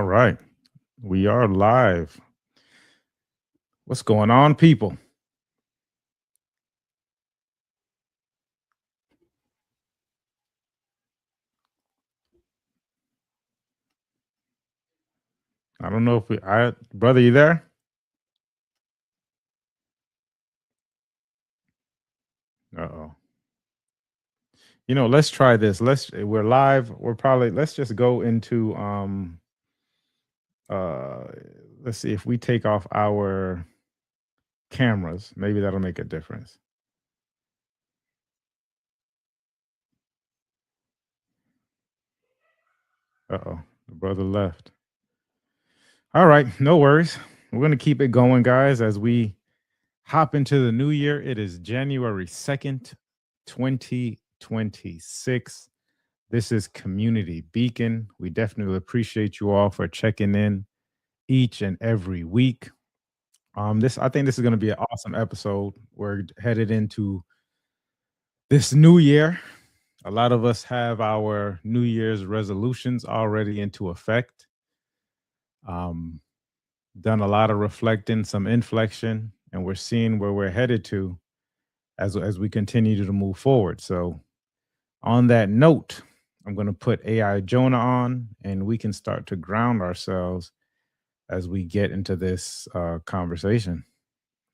right. We are live. What's going on, people? I don't know if brother, you there? Uh-oh. Let's try this. We're live. Let's just go into uh let's see if we take off our cameras. Maybe that'll make a difference. Uh-oh. The brother left. All right, no worries. We're going to keep it going, guys, as we hop into the new year. It is January 2nd, 2026. This is Community Beacon. We definitely appreciate you all for checking in each and every week. I think this is going to be an awesome episode. We're headed into this new year. A lot of us have our New Year's resolutions already into effect. Done a lot of reflecting, some inflection, and we're seeing where we're headed to as we continue to move forward. So, on that note, I'm going to put AI Jonah on, and we can start to ground ourselves as we get into this conversation.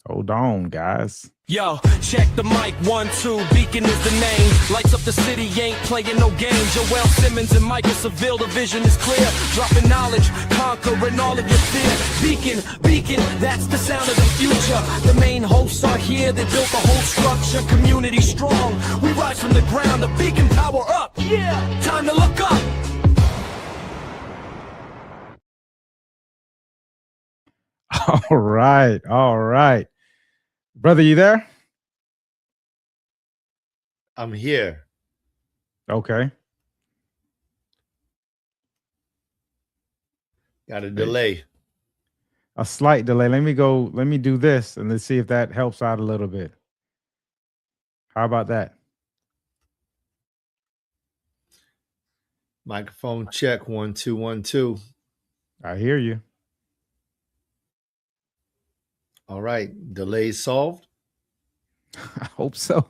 Hold on, guys. Yo, check the mic, 1, 2, Beacon is the name. Lights up the city, ain't playing no games. Joel Simmons and Michael Seville, the vision is clear. Dropping knowledge, conquering all of your fear. Beacon, that's the sound of the future. The main hosts are here, they built the whole structure. Community strong, we rise from the ground. The Beacon power up, yeah, time to look up. All right. Brother, you there? I'm here. Okay. Got a delay. A slight delay. Let me do this and let's see if that helps out a little bit. How about that? Microphone check, 1, 2, 1, 2. I hear you. All right. Delay solved. I hope so.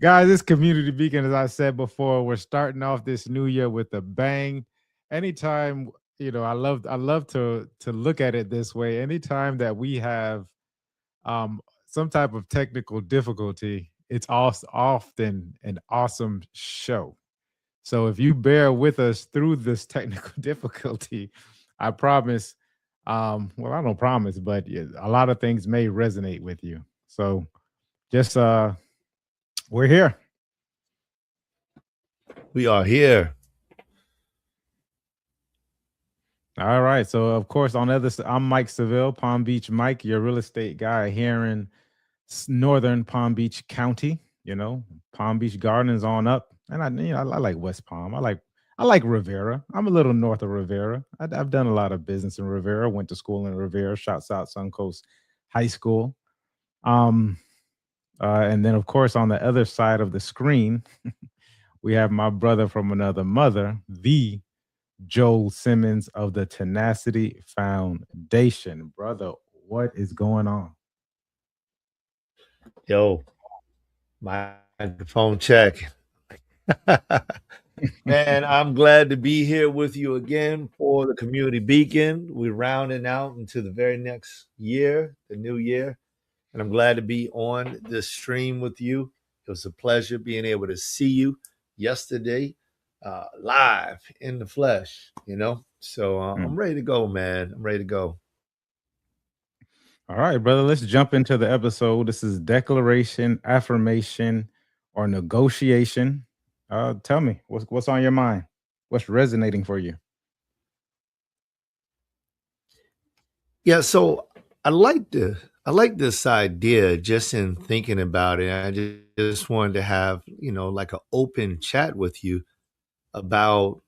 Guys, this Community Beacon, as I said before, we're starting off this new year with a bang. Anytime, I love to look at it this way. Anytime that we have some type of technical difficulty, it's often an awesome show. So if you bear with us through this technical difficulty, I promise. Well, I don't promise, but a lot of things may resonate with you. So just we're here. We are here. All right. So of course, on the other side, I'm Mike Seville, Palm Beach Mike, your real estate guy here in northern Palm Beach County. Palm Beach Gardens on up, and I like West Palm. I like Rivera. I'm a little north of Rivera. I've done a lot of business in Rivera. Went to school in Rivera. Shouts out Suncoast High School. And then of course on the other side of the screen, we have my brother from another mother, the Joel Simmons of the Tenacity Foundation. Brother, what is going on? Yo, microphone check. Man, I'm glad to be here with you again for the Community Beacon. We're rounding out into the very next year, the new year. And I'm glad to be on this stream with you. It was a pleasure being able to see you yesterday live in the flesh, So I'm ready to go, man. I'm ready to go. All right, brother, let's jump into the episode. This is declaration, affirmation, or negotiation. Tell me, what's on your mind? What's resonating for you? Yeah, so I like this idea just in thinking about it. I just wanted to have, like an open chat with you about,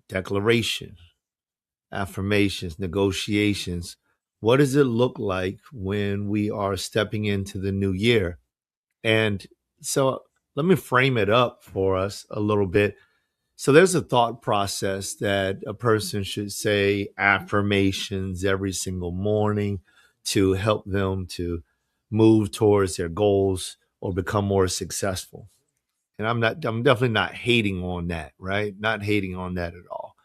declaration, affirmations, negotiations. What does it look like when we are stepping into the new year? And So let me frame it up for us a little bit. So there's a thought process that a person should say affirmations every single morning to help them to move towards their goals or become more successful. And I'm definitely not hating on that, right? Not hating on that at all.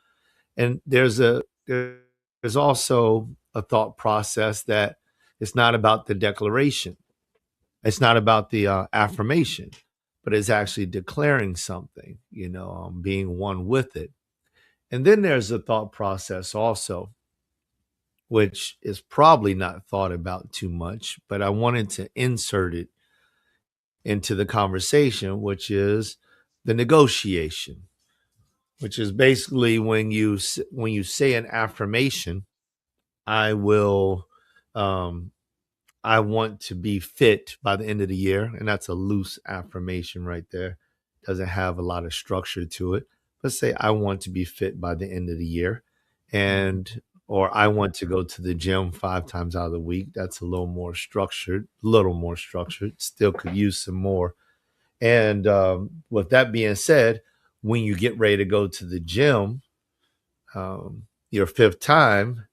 And there's also a thought process that it's not about the declaration. It's not about the affirmation, but it's actually declaring something, being one with it. And then there's a thought process also, which is probably not thought about too much, but I wanted to insert it into the conversation, which is the negotiation, which is basically when you say an affirmation, I will um, I want to be fit by the end of the year. And that's a loose affirmation right there. Doesn't have a lot of structure to it. Let's say I want to be fit by the end of the year. And or I want to go to the gym 5 times out of the week. That's a little more structured. Still could use some more. And with that being said, when you get ready to go to the gym, your fifth time,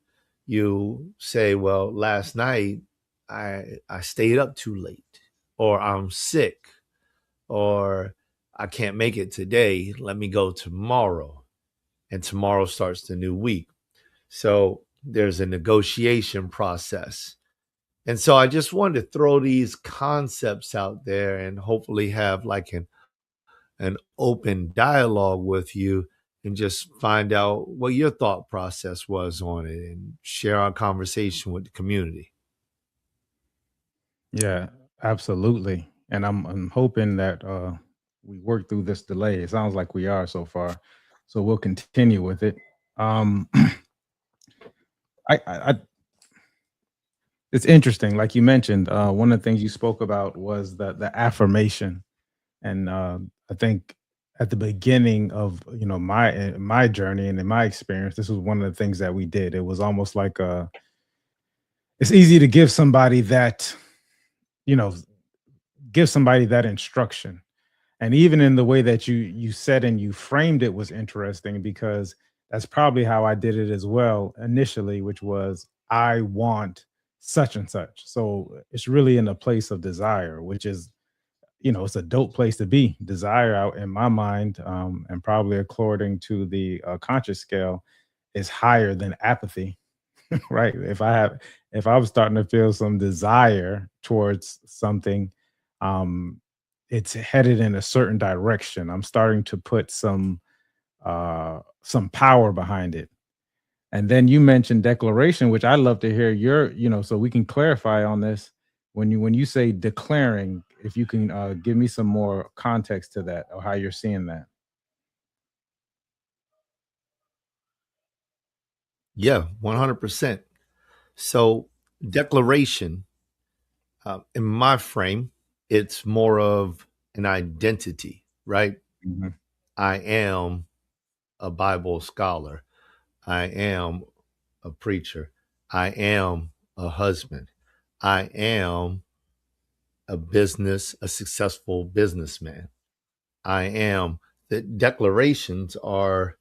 you say, well, last night I stayed up too late, or I'm sick, or I can't make it today. Let me go tomorrow. And tomorrow starts the new week. So there's a negotiation process. And so I just wanted to throw these concepts out there and hopefully have like an open dialogue with you and just find out what your thought process was on it and share our conversation with the community. Yeah, absolutely. And I'm hoping that we work through this delay. It sounds like we are so far. So we'll continue with it. Um I it's interesting. Like you mentioned, one of the things you spoke about was the affirmation. And I think at the beginning of my journey and in my experience, this was one of the things that we did. It was almost like it's easy to give somebody that, you know, give somebody that instruction. And even in the way that you said and you framed it was interesting, because that's probably how I did it as well initially, which was I want such and such. So it's really in a place of desire, which is, it's a dope place to be. Desire out in my mind, and probably according to the conscious scale, is higher than apathy. Right? If I was starting to feel some desire towards something, um, it's headed in a certain direction. I'm starting to put some power behind it. And then you mentioned declaration, which I love to hear so we can clarify on this. When you say declaring, if you can give me some more context to that or how you're seeing that. Yeah, 100%. So, declaration, in my frame, it's more of an identity, right? Mhm. I am a Bible scholar. I am a preacher. I am a husband. I am a successful businessman. I am. The declarations are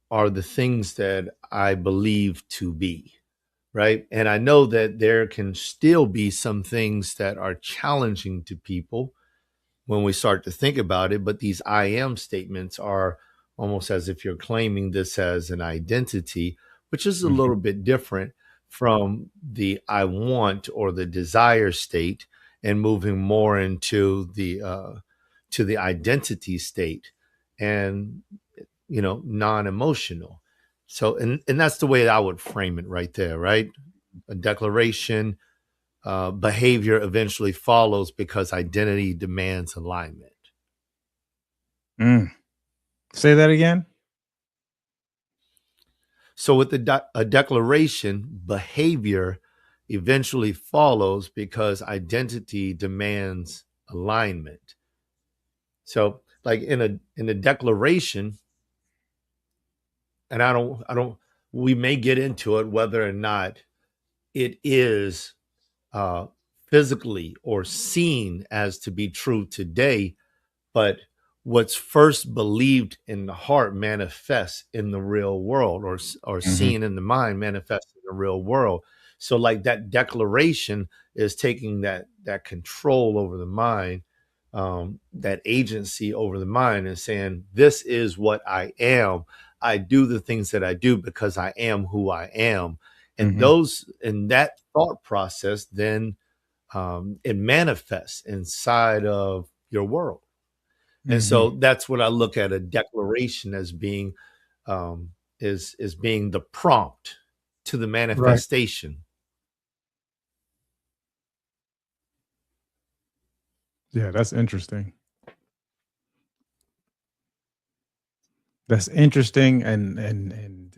the things that I believe to be, right? And I know that there can still be some things that are challenging to people when we start to think about it, but these I am statements are almost as if you're claiming this as an identity, which is a little Mhm. bit different from the I want or the desire state and moving more into the to the identity state and non-emotional. So and that's the way I would frame it right there, right? A declaration, behavior eventually follows because identity demands alignment. Mm. Say that again. So with a declaration, behavior eventually follows because identity demands alignment. So like in a declaration, and I don't we may get into it whether or not it is uh, physically or seen as to be true today, but what's first believed in the heart manifests in the real world, or Mm-hmm. seen in the mind manifests in the real world. So like that declaration is taking that control over the mind, that agency over the mind, and saying, this is what I am. I do the things that I do because I am who I am. And Mm-hmm. those, in that thought process, then it manifests inside of your world. And Mm-hmm. so that's what I look at a declaration as being, is being the prompt to the Right. manifestation. Yeah, that's interesting. That's interesting, and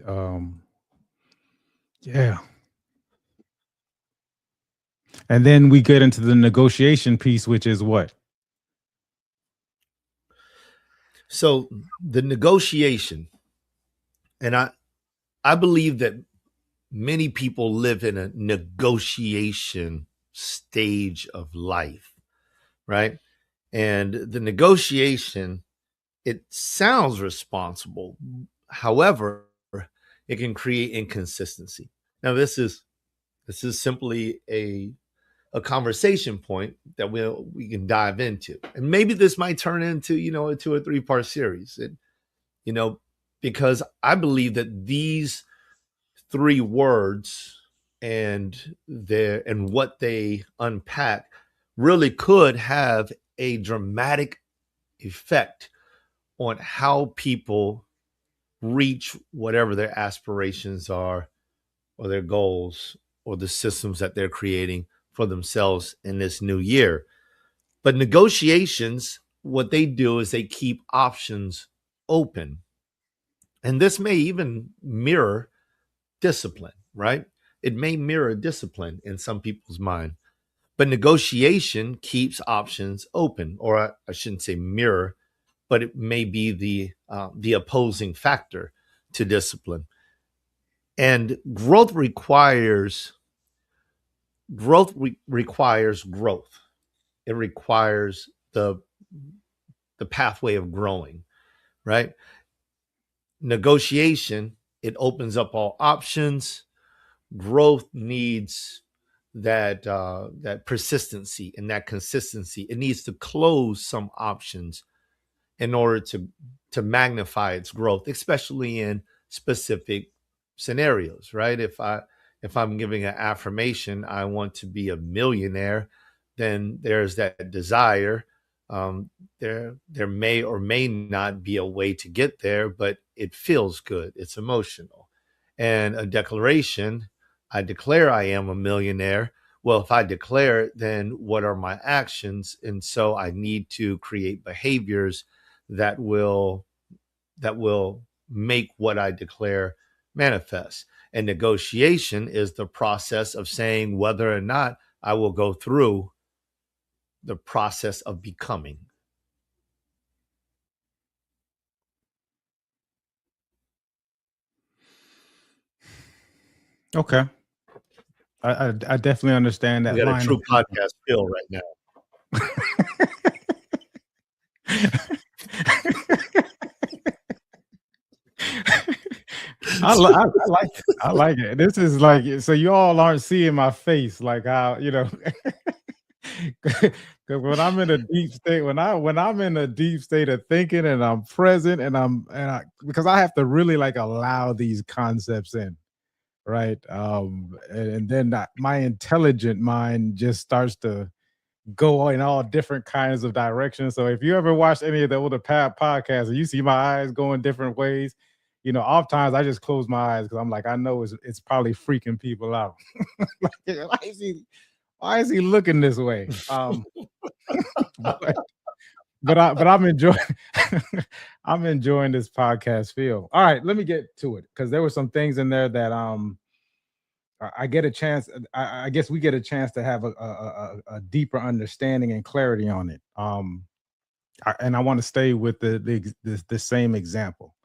yeah. And then we get into the negotiation piece, which is what? So the negotiation, and I believe that many people live in a negotiation stage of life, right? And the negotiation, it sounds responsible. However, it can create inconsistency. Now, this is simply a conversation point that we can dive into, and maybe this might turn into a 2 or 3 part series. And because I believe that these 3 words and what they unpack really could have a dramatic effect on how people reach whatever their aspirations are, or their goals, or the systems that they're creating for themselves in this new year. But negotiations, what they do is they keep options open. And this may even mirror discipline, right? It may mirror discipline in some people's mind. But negotiation keeps options open, or I shouldn't say mirror, but it may be the opposing factor to discipline. And requires growth. It requires the pathway of growing, right? Negotiation, it opens up all options. Growth needs that persistency and that consistency. It needs to close some options in order to magnify its growth, especially in specific scenarios, right? If I'm giving an affirmation, I want to be a millionaire, then there's that desire. There may or may not be a way to get there, but it feels good. It's emotional. And a declaration, I declare I am a millionaire. Well, if I declare it, then what are my actions? And so I need to create behaviors that will make what I declare manifest. And negotiation is the process of saying whether or not I will go through the process of becoming. Okay. I definitely understand We that got a line of true podcast feel right now. I like it. I like it. This is like, so you all aren't seeing my face, like how, because when I'm in a deep state, when I'm in a deep state of thinking and I'm present because I have to really like allow these concepts in, right? And then my intelligent mind just starts to go in all different kinds of directions. So if you ever watch any of the older podcasts and you see my eyes going different ways, oftentimes I just close my eyes because I'm like, I know it's probably freaking people out. Like, why is he looking this way? But, but I'm enjoying I'm enjoying this podcast feel. All right, let me get to it because there were some things in there that I get a chance. I guess we get a chance to have a deeper understanding and clarity on it. And I want to stay with the same example.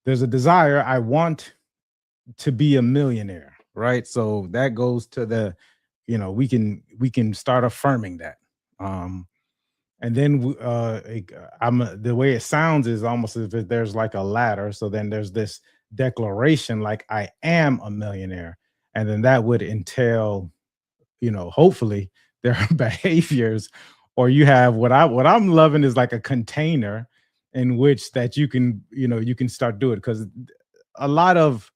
There's a desire. I want to be a millionaire, right? So that goes to we can start affirming that. And then the way it sounds is almost as if there's like a ladder. So then there's this declaration like I am a millionaire, and then that would entail, hopefully there are behaviors, or you have what I'm loving is like a container in which that you can start doing, because a lot of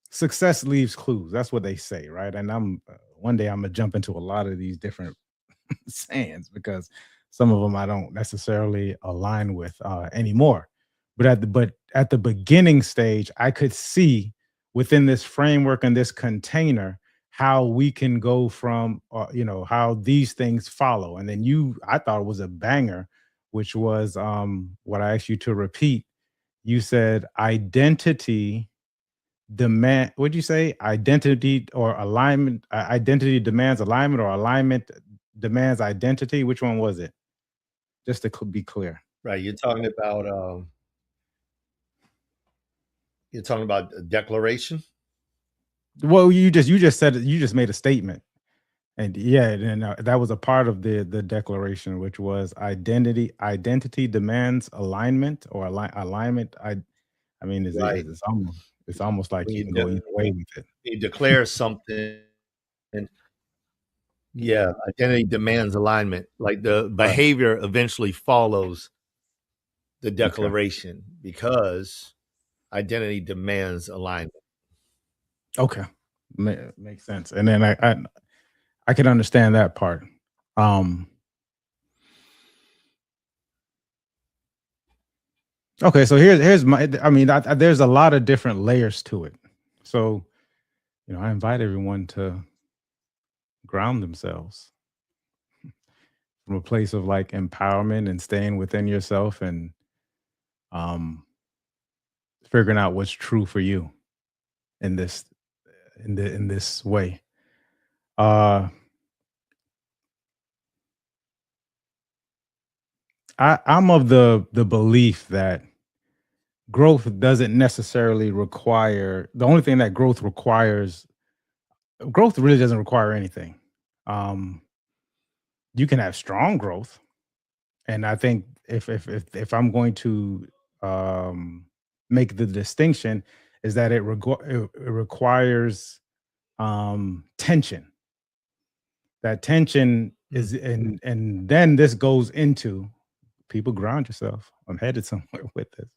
success leaves clues. That's what they say, right? And one day I'm gonna jump into a lot of these different sayings, because some of them I don't necessarily align with anymore. But at the beginning stage, I could see within this framework and this container how we can go from how these things follow. And then I thought it was a banger, which was what I asked you to repeat. You said identity demand, what'd you say? Identity or alignment, identity demands alignment, or alignment demands identity. Which one was it? Just to be clear. Right. You're talking about a declaration. Well, you just said it, you just made a statement. And yeah, and that was a part of the declaration, which was identity demands alignment, or alignment. I mean, Right. it's almost like When you you can go either way with it. declare something, and yeah, identity demands alignment. Like the Right. behavior eventually follows the Okay. declaration because identity demands alignment. Okay. Makes sense. And then I can understand that part. Um okay, so here's my I mean, there's a lot of different layers to it. So, I invite everyone to ground themselves from a place of like empowerment and staying within yourself, and um figuring out what's true for you in this way. Uh I'm of the belief that growth doesn't necessarily require the only thing that growth really doesn't require anything. Um you can have strong growth, and I think if I'm going to um make the distinction, is that it requires tension. That tension Mm. is, and then this goes into, people, ground yourself. I'm headed somewhere with this.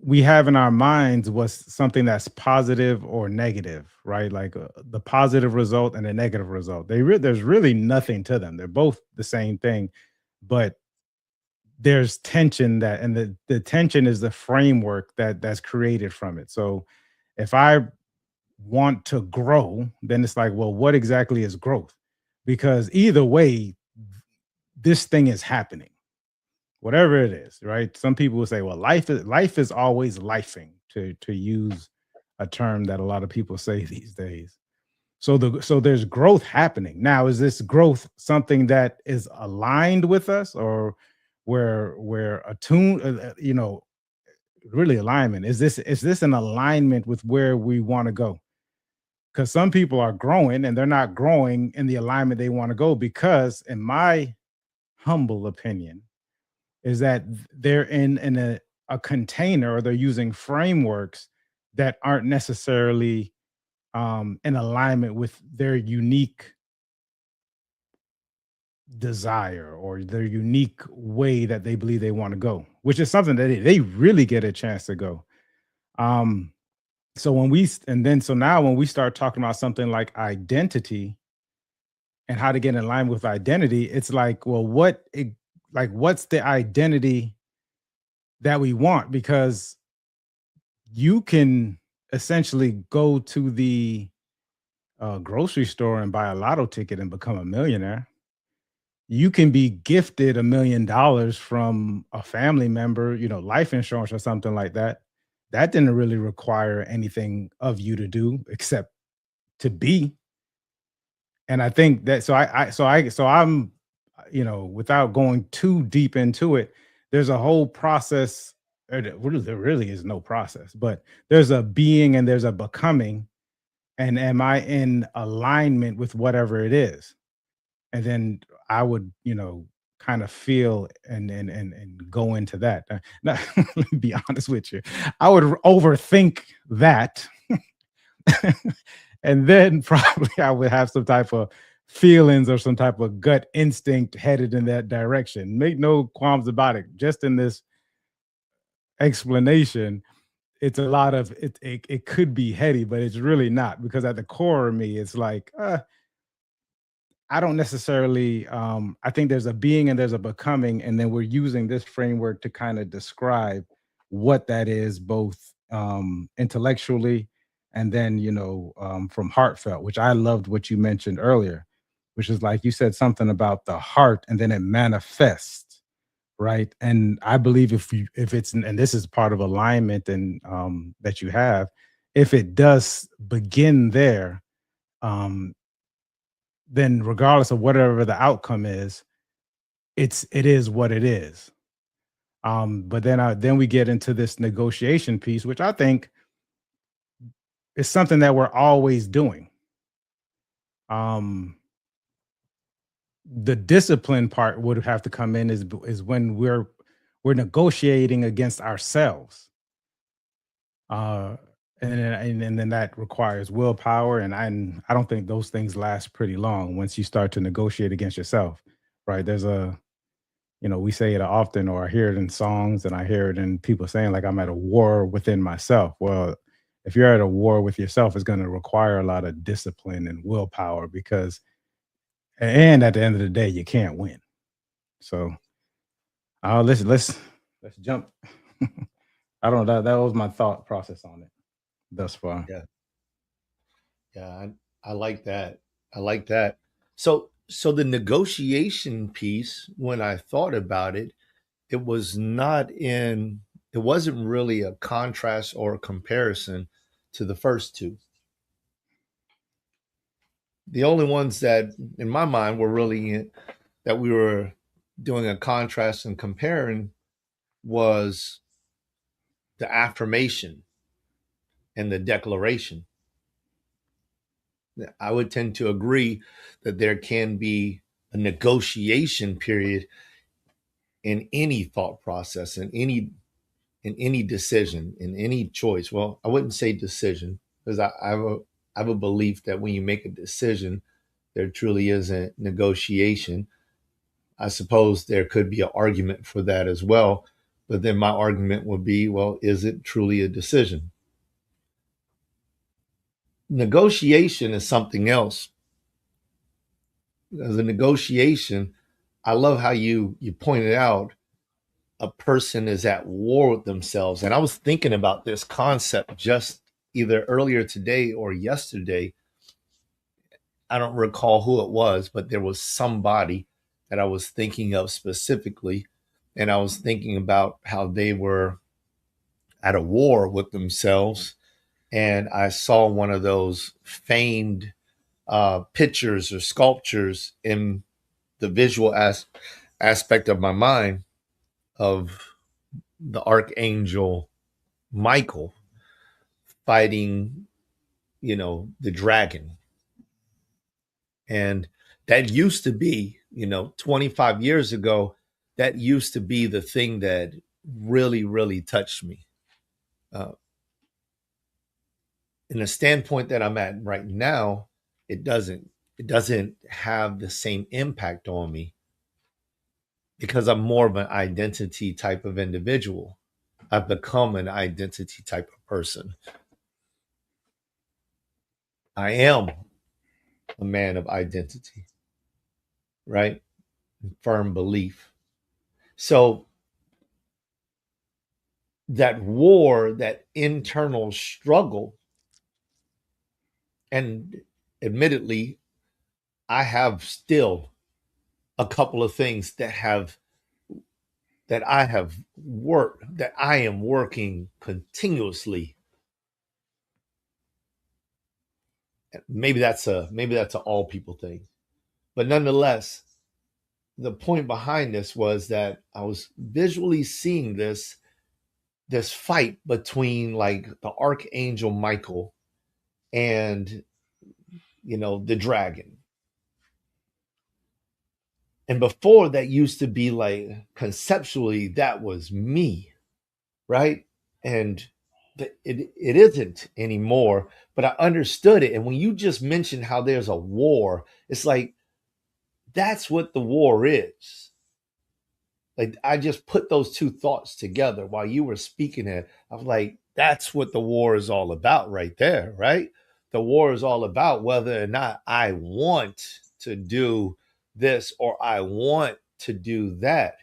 We have in our minds what's something that's positive or negative, right? Like the positive result and the negative result. There's really nothing to them. They're both the same thing, but there's tension, and the tension is the framework that's created from it. So if I want to grow, then it's like, well, what exactly is growth? Because either way, this thing is happening, whatever it is, right? Some people will say, well, life is always lifing, to use a term that a lot of people say these days. So there's growth happening. Now, is this growth something that is aligned with us, or where we're attuned, really alignment? Is this an alignment with where we want to go? Because some people are growing and they're not growing in the alignment they want to go, because in my humble opinion is that they're in a container, or they're using frameworks that aren't necessarily in alignment with their unique desire, or their unique way that they believe they want to go, which is something that they really get a chance to go. Um, so now when we start talking about something like identity and how to get in line with identity, it's like, well, what's the identity that we want? Because you can essentially go to the grocery store and buy a lotto ticket and become a millionaire. You can be gifted $1 million from a family member, life insurance or something like that. That didn't really require anything of you to do except to be. And I think that, I'm, without going too deep into it, there's a whole process. There really is no process, but there's a being and there's a becoming And am I in alignment with whatever it is? And then I would, kind of feel and go into that. Now, let me be honest with you. I would overthink that. And then probably I would have some type of feelings or some type of gut instinct headed in that direction. Make no qualms about it. Just in this explanation, it's a lot of it could be heady, but it's really not, because at the core of me, it's like, I don't necessarily I think there's a being and there's a becoming, and then we're using this framework to kind of describe what that is, both intellectually and then from heartfelt, which I loved what you mentioned earlier, which is like you said something about the heart and then it manifests, right? And I believe if it's, and this is part of alignment and that you have, if it does begin there, um then regardless of whatever the outcome is, it is what it is. But then we get into this negotiation piece, which I think is something that we're always doing. Um, the discipline part would have to come in is when we're negotiating against ourselves. Uh, and then that requires willpower, and I don't think those things last pretty long once you start to negotiate against yourself, right? There's a we say it often, or I hear it in songs and I hear it in people saying, like, I'm at a war within myself. Well, if you're at a war with yourself, it's going to require a lot of discipline and willpower, because, and at the end of the day, you can't win. So, let's jump. I don't know. That was my thought process on it thus far. Yeah. Yeah. I like that. I like that. So the negotiation piece, when I thought about it, it wasn't really a contrast or a comparison to the first two. The only ones that in my mind were really that we were doing a contrast and comparing was the affirmation and the declaration. I would tend to agree that there can be a negotiation period in any thought process, in any decision, in any choice. Well, I wouldn't say decision, because I have a belief that when you make a decision, there truly is a negotiation. I suppose there could be an argument for that as well, but then my argument would be, well, is it truly a decision? Negotiation is something else. As a negotiation, I love how you pointed out a person is at war with themselves. And I was thinking about this concept just either earlier today or yesterday. I don't recall who it was, but there was somebody that I was thinking of specifically. And I was thinking about how they were at a war with themselves. And I saw one of those famed pictures or sculptures in the visual aspect of my mind of the archangel Michael fighting, the dragon. And that used to be, 25 years ago, that used to be the thing that really, really touched me. In the standpoint that I'm at right now, it doesn't have the same impact on me, because I'm more of an identity type of individual. I've become an identity type of person. I am a man of identity, right? Firm belief. So that war, that internal struggle, and admittedly, I have still a couple of things that I am working continuously. Maybe that's a all people thing, but nonetheless, the point behind this was that I was visually seeing this fight between, like, the archangel Michael and, the dragon. And before, that used to be like, conceptually, that was me, right? And it isn't anymore, but I understood it. And when you just mentioned how there's a war, it's like, that's what the war is. Like, I just put those two thoughts together while you were speaking it. I was like, that's what the war is all about right there, right? The war is all about whether or not I want to do this or I want to do that,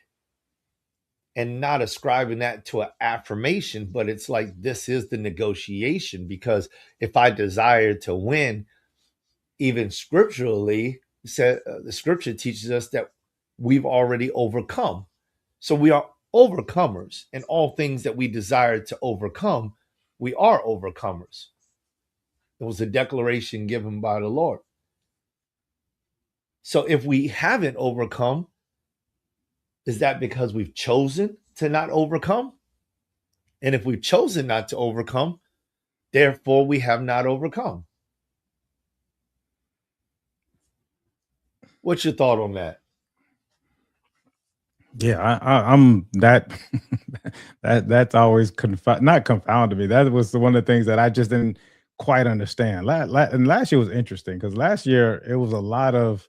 and not ascribing that to an affirmation, but it's like, this is the negotiation. Because if I desire to win, even scripturally, the scripture teaches us that we've already overcome. So we are overcomers, and all things that we desire to overcome, we are overcomers. It was a declaration given by the Lord. So if we haven't overcome, is that because we've chosen to not overcome? And if we've chosen not to overcome, therefore we have not overcome. What's your thought on that? Yeah, I'm that that's always not confounded me. That was one of the things that I just didn't quite understand. And last year was interesting because last year it was a lot of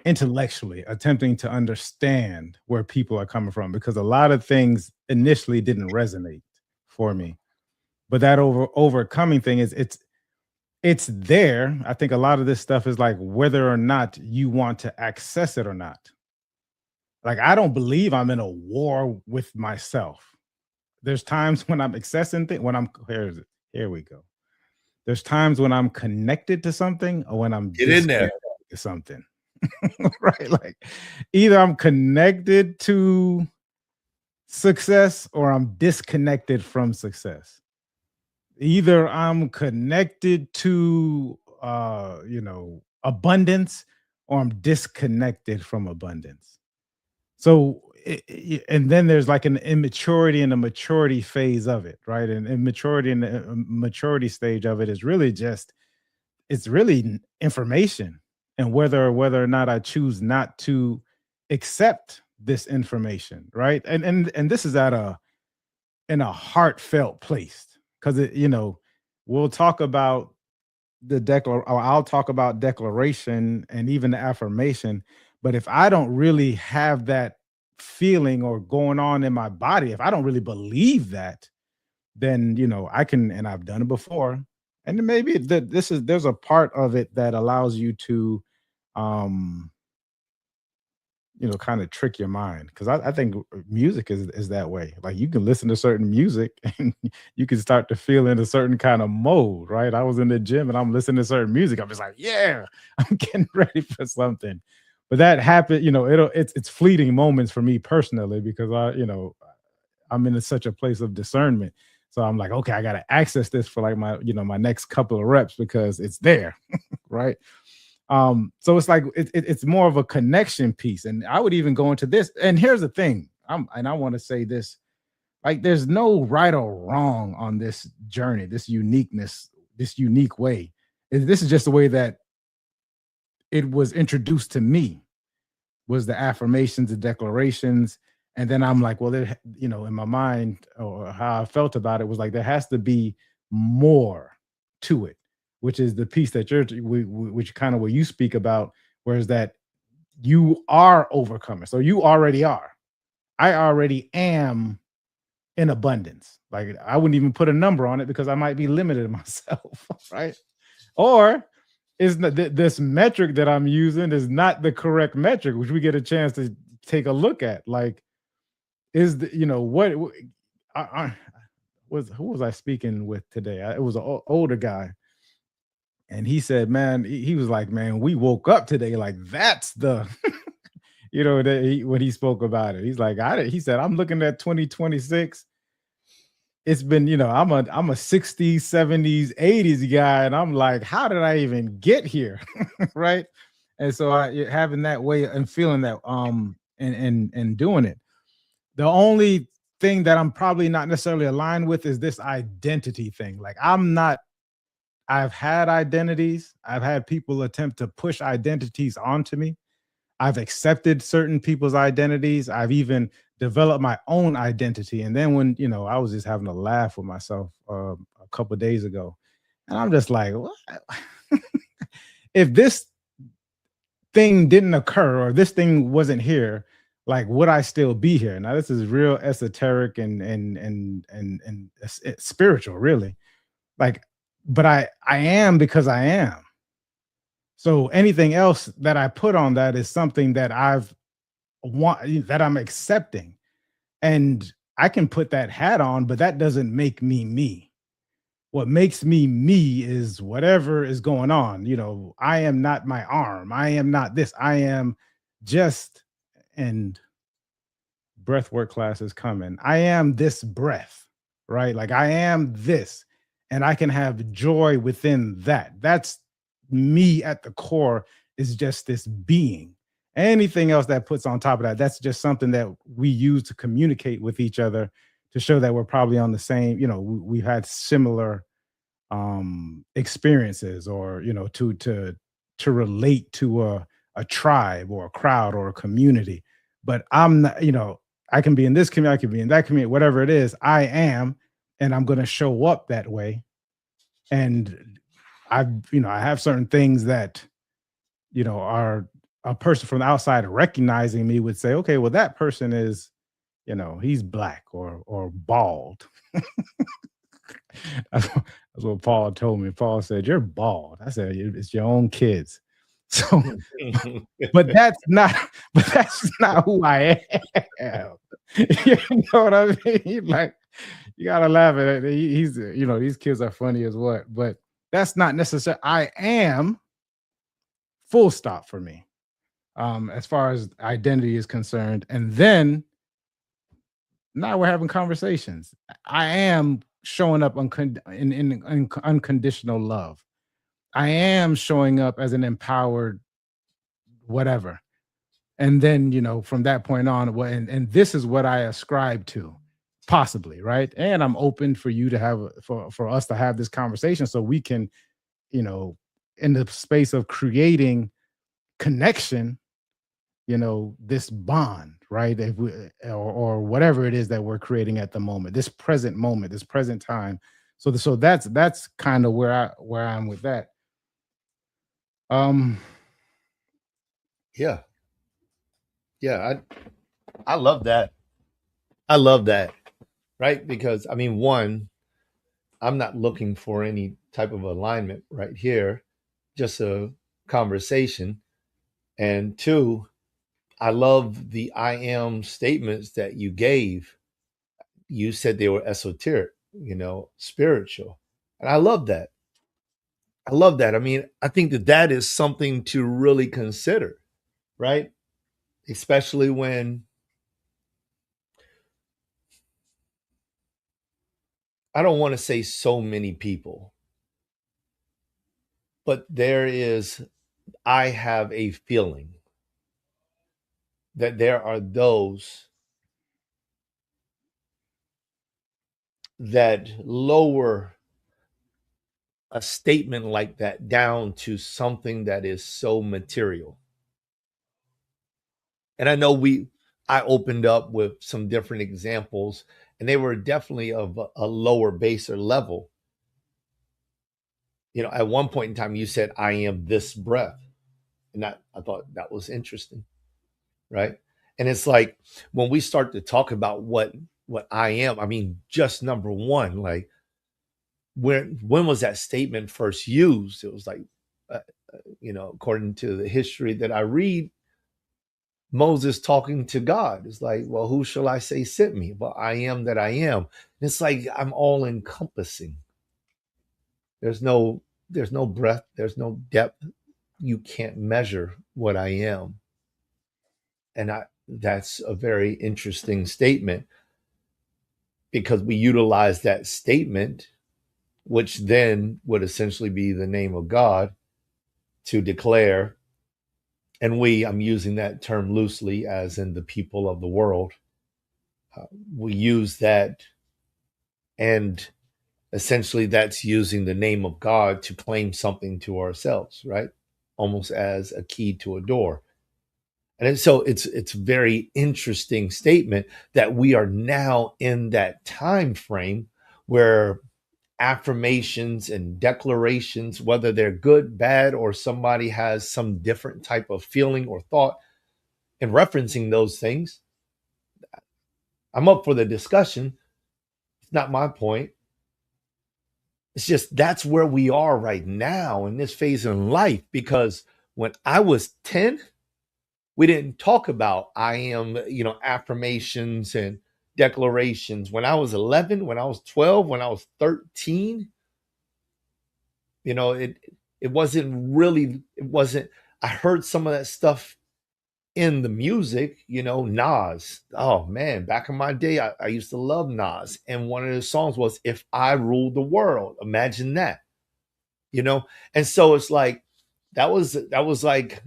intellectually attempting to understand where people are coming from, because a lot of things initially didn't resonate for me. But that overcoming thing it's there. I think a lot of this stuff is like whether or not you want to access it or not. Like, I don't believe I'm in a war with myself. There's times when I'm accessing things, here we go. There's times when I'm connected to something or when I'm Get in there. disconnected to something. Right? Like, either I'm connected to success or I'm disconnected from success. Either I'm connected to abundance or I'm disconnected from abundance. So, and then there's like an immaturity and a maturity phase of it, right? And immaturity and the maturity stage of it is really it's really information, and whether or not I choose not to accept this information, right? And this is in a heartfelt place, because we'll talk about I'll talk about declaration and even the affirmation. But if I don't really have that feeling or going on in my body, if I don't really believe that, then I can, and I've done it before. And then maybe there's a part of it that allows you to kind of trick your mind, because I think music is that way. Like, you can listen to certain music and you can start to feel in a certain kind of mode, right? I was in the gym and I'm listening to certain music. I'm just like, yeah, I'm getting ready for something. But that happened, it's fleeting moments for me personally, because I'm in such a place of discernment. So I'm like, okay, I got to access this for like my next couple of reps because it's there, right? So it's like it's more of a connection piece. And I would even go into this. And here's the thing, I want to say this: like, there's no right or wrong on this journey, this uniqueness, this unique way. This is just the way that it was introduced to me, was the affirmations, the declarations. And then I'm like, well, in my mind, or how I felt about it, was like, there has to be more to it, which is the piece that which kind of what you speak about, whereas that you are overcoming. So you already are. I already am in abundance. Like, I wouldn't even put a number on it because I might be limited in myself, right? Or is this metric that I'm using is not the correct metric, which we get a chance to take a look at. Like, is who was I speaking with today? It was an older guy. And he said, man, he was like, man, we woke up today. Like, that's the, when he spoke about it, he's like, he said, I'm looking at 2026. It's been, I'm a 60s, 70s, 80s guy. And I'm like, how did I even get here? Right. And so having that way and feeling that, and doing it. The only thing that I'm probably not necessarily aligned with is this identity thing. Like, I'm not I've had identities. I've had people attempt to push identities onto me. I've accepted certain people's identities. I've even developed my own identity. And then when, I was just having a laugh with myself a couple of days ago, and I'm just like, what? If this thing didn't occur or this thing wasn't here, like, would I still be here? Now, this is real esoteric and spiritual, really. Like, but I am because I am. So anything else that I put on that is something that that I'm accepting. And I can put that hat on, but that doesn't make me me. What makes me me is whatever is going on. I am not my arm. I am not this. I am just, and breath work class is coming. I am this breath, right? Like, I am this, and I can have joy within that. That's me at the core, is just this being. Anything else that puts on top of that, that's just something that we use to communicate with each other, to show that we're probably on the same, we've had similar experiences, or to relate to a tribe or a crowd or a community. But I'm not, I can be in this community, I can be in that community, whatever it is, I am, and I'm going to show up that way. And I have certain things that, are a person from the outside recognizing me would say, okay, well, that person is, he's black or bald. That's what Paul told me. Paul said, "You're bald." I said, "It's your own kids." So, but that's not who I am. You know what I mean? Like, you gotta laugh at it. He's, these kids are funny as what, but that's not necessary. I am, full stop, for me, as far as identity is concerned. And then now we're having conversations. I am showing up in unconditional love. I am showing up as an empowered whatever. And then, from that point on, and this is what I ascribe to, possibly, right? And I'm open for you to for us to have this conversation, so we can, in the space of creating connection, this bond, right? If we, or whatever it is that we're creating at the moment, this present moment, this present time. So that's kind of where I'm with that. Yeah. I love that. I love that. Right? Because one, I'm not looking for any type of alignment right here, just a conversation. And two, I love the I am statements that you gave. You said they were esoteric, spiritual. And I love that. I love that. I think that is something to really consider, right? Especially when I don't want to say so many people, but I have a feeling that there are those that lower a statement like that down to something that is so material. And I know I opened up with some different examples, and they were definitely of a lower base or level. At one point in time, you said, "I am this breath." And I thought that was interesting, right? And it's like, when we start to talk about what I am, just number one, like, when was that statement first used? It was like, according to the history that I read, Moses talking to God. It's like, well, who shall I say sent me? Well, I am that I am. And it's like, I'm all encompassing. There's no breadth. There's no depth. You can't measure what I am. And that's a very interesting statement, because we utilize that statement, which then would essentially be the name of God, to declare. And I'm using that term loosely, as in the people of the world. We use that, and Essentially, that's using the name of God to claim something to ourselves, right? Almost as a key to a door. And so it's very interesting statement that we are now in that time frame where affirmations and declarations, whether they're good, bad, or somebody has some different type of feeling or thought in referencing those things, I'm up for the discussion. It's not my point. It's just that's where we are right now in this phase in life. Because when I was 10, we didn't talk about I am, affirmations and declarations. When I was 11, when I was 12, when I was 13, it wasn't. I heard some of that stuff in the music, Nas. Oh man, back in my day, I used to love Nas. And one of the songs was If I Ruled the World. Imagine that, And so it's like that was like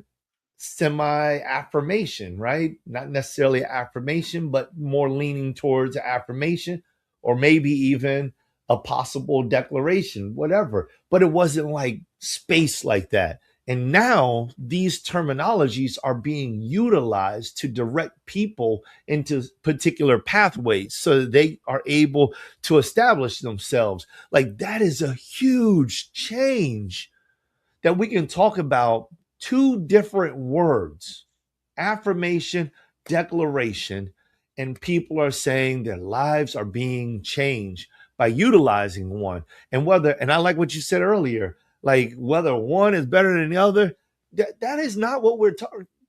semi affirmation, right? Not necessarily affirmation, but more leaning towards affirmation, or maybe even a possible declaration, whatever. But it wasn't like space like that. And now these terminologies are being utilized to direct people into particular pathways so that they are able to establish themselves. Like that is a huge change that we can talk about two different words, affirmation, declaration, and people are saying their lives are being changed by utilizing one. And I like what you said earlier, like whether one is better than the other, that is not what we're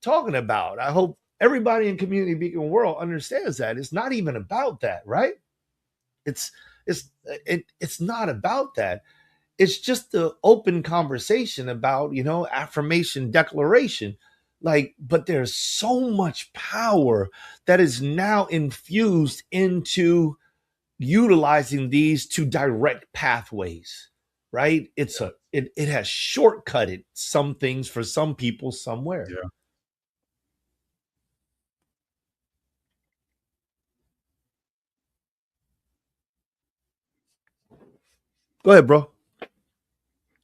talking about. I hope everybody in Community Beacon World understands that. It's not even about that, right? It's not about that. It's just the open conversation about, affirmation, declaration. But there's so much power that is now infused into utilizing these to direct pathways, right? It has shortcutted some things for some people somewhere. Yeah. Go ahead, bro.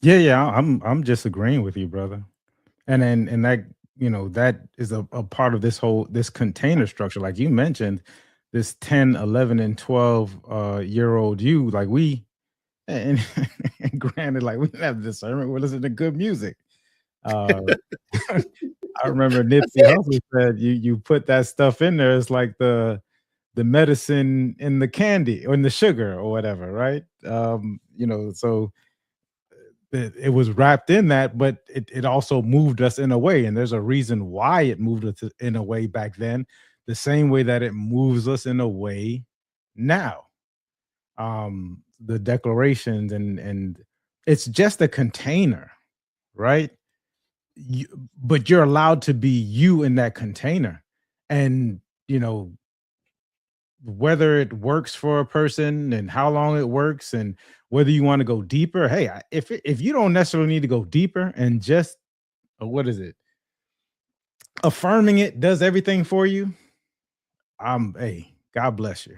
Yeah. I'm just agreeing with you, brother. And that, that is a part of this container structure. Like you mentioned, this 10, 11, and 12 year old you, like and granted, like we didn't have discernment, we're listening to good music. Uh, I remember Nipsey Hussle said you put that stuff in there, it's like the medicine in the candy or in the sugar or whatever, right? So it was wrapped in that, but it also moved us in a way. And there's a reason why it moved us in a way back then, the same way that it moves us in a way now. The declarations and it's just a container, right? But you're allowed to be you in that container. And, whether it works for a person and how long it works and whether you want to go deeper. Hey, if you don't necessarily need to go deeper and just what is it? Affirming it does everything for you. Hey, God bless you.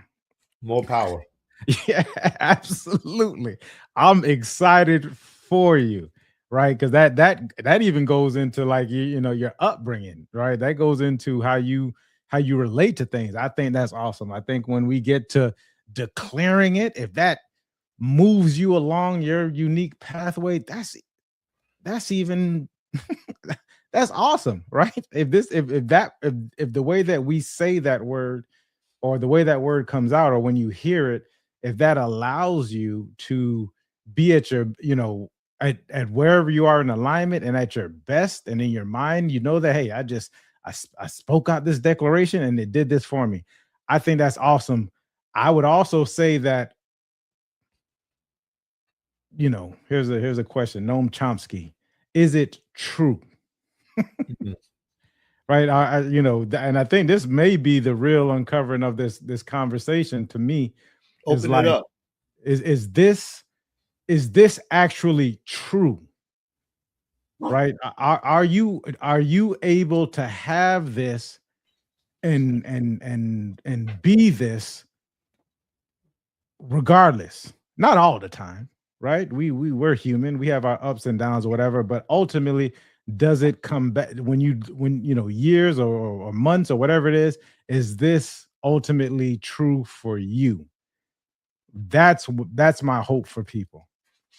More power. Yeah, absolutely. I'm excited for you, right? Because that even goes into like your upbringing, right? That goes into how you relate to things. I think that's awesome. I think when we get to declaring it, if that moves you along your unique pathway, that's even that's awesome, right? If the way that we say that word or the way that word comes out or when you hear it, if that allows you to be at your, at wherever you are in alignment and at your best and in your mind, that, hey, I spoke out this declaration and it did this for me. I think that's awesome. I would also say that, here's a question. Noam Chomsky, is it true? Right. And I think this may be the real uncovering of this conversation to me. Open it up. Is this actually true? Right? Are you able to have this and be this regardless? Not all the time, right? We're human. We have our ups and downs or whatever, but ultimately, does it come back when years or months or whatever it is this ultimately true for you? That's my hope for people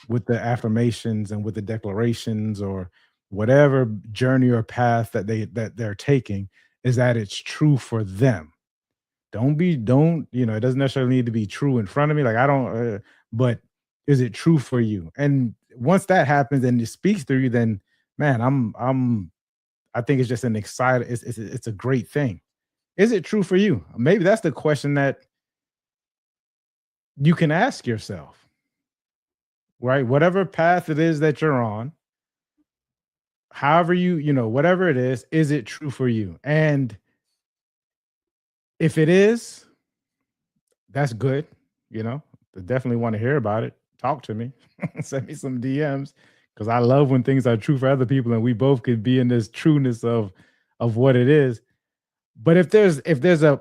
with the affirmations and with the declarations or whatever journey or path that they're taking, is that it's true for them. Don't it doesn't necessarily need to be true in front of me, like I don't but is it true for you? And once that happens and it speaks through you, then man, I think it's just an exciting, it's a great thing. Is it true for you? Maybe that's the question that you can ask yourself, right? Whatever path it is that you're on, however whatever it is it true for you? And if it is, that's good. I definitely want to hear about it. Talk to me. Send me some DMs, because I love when things are true for other people and we both could be in this trueness of what it is. But if there's a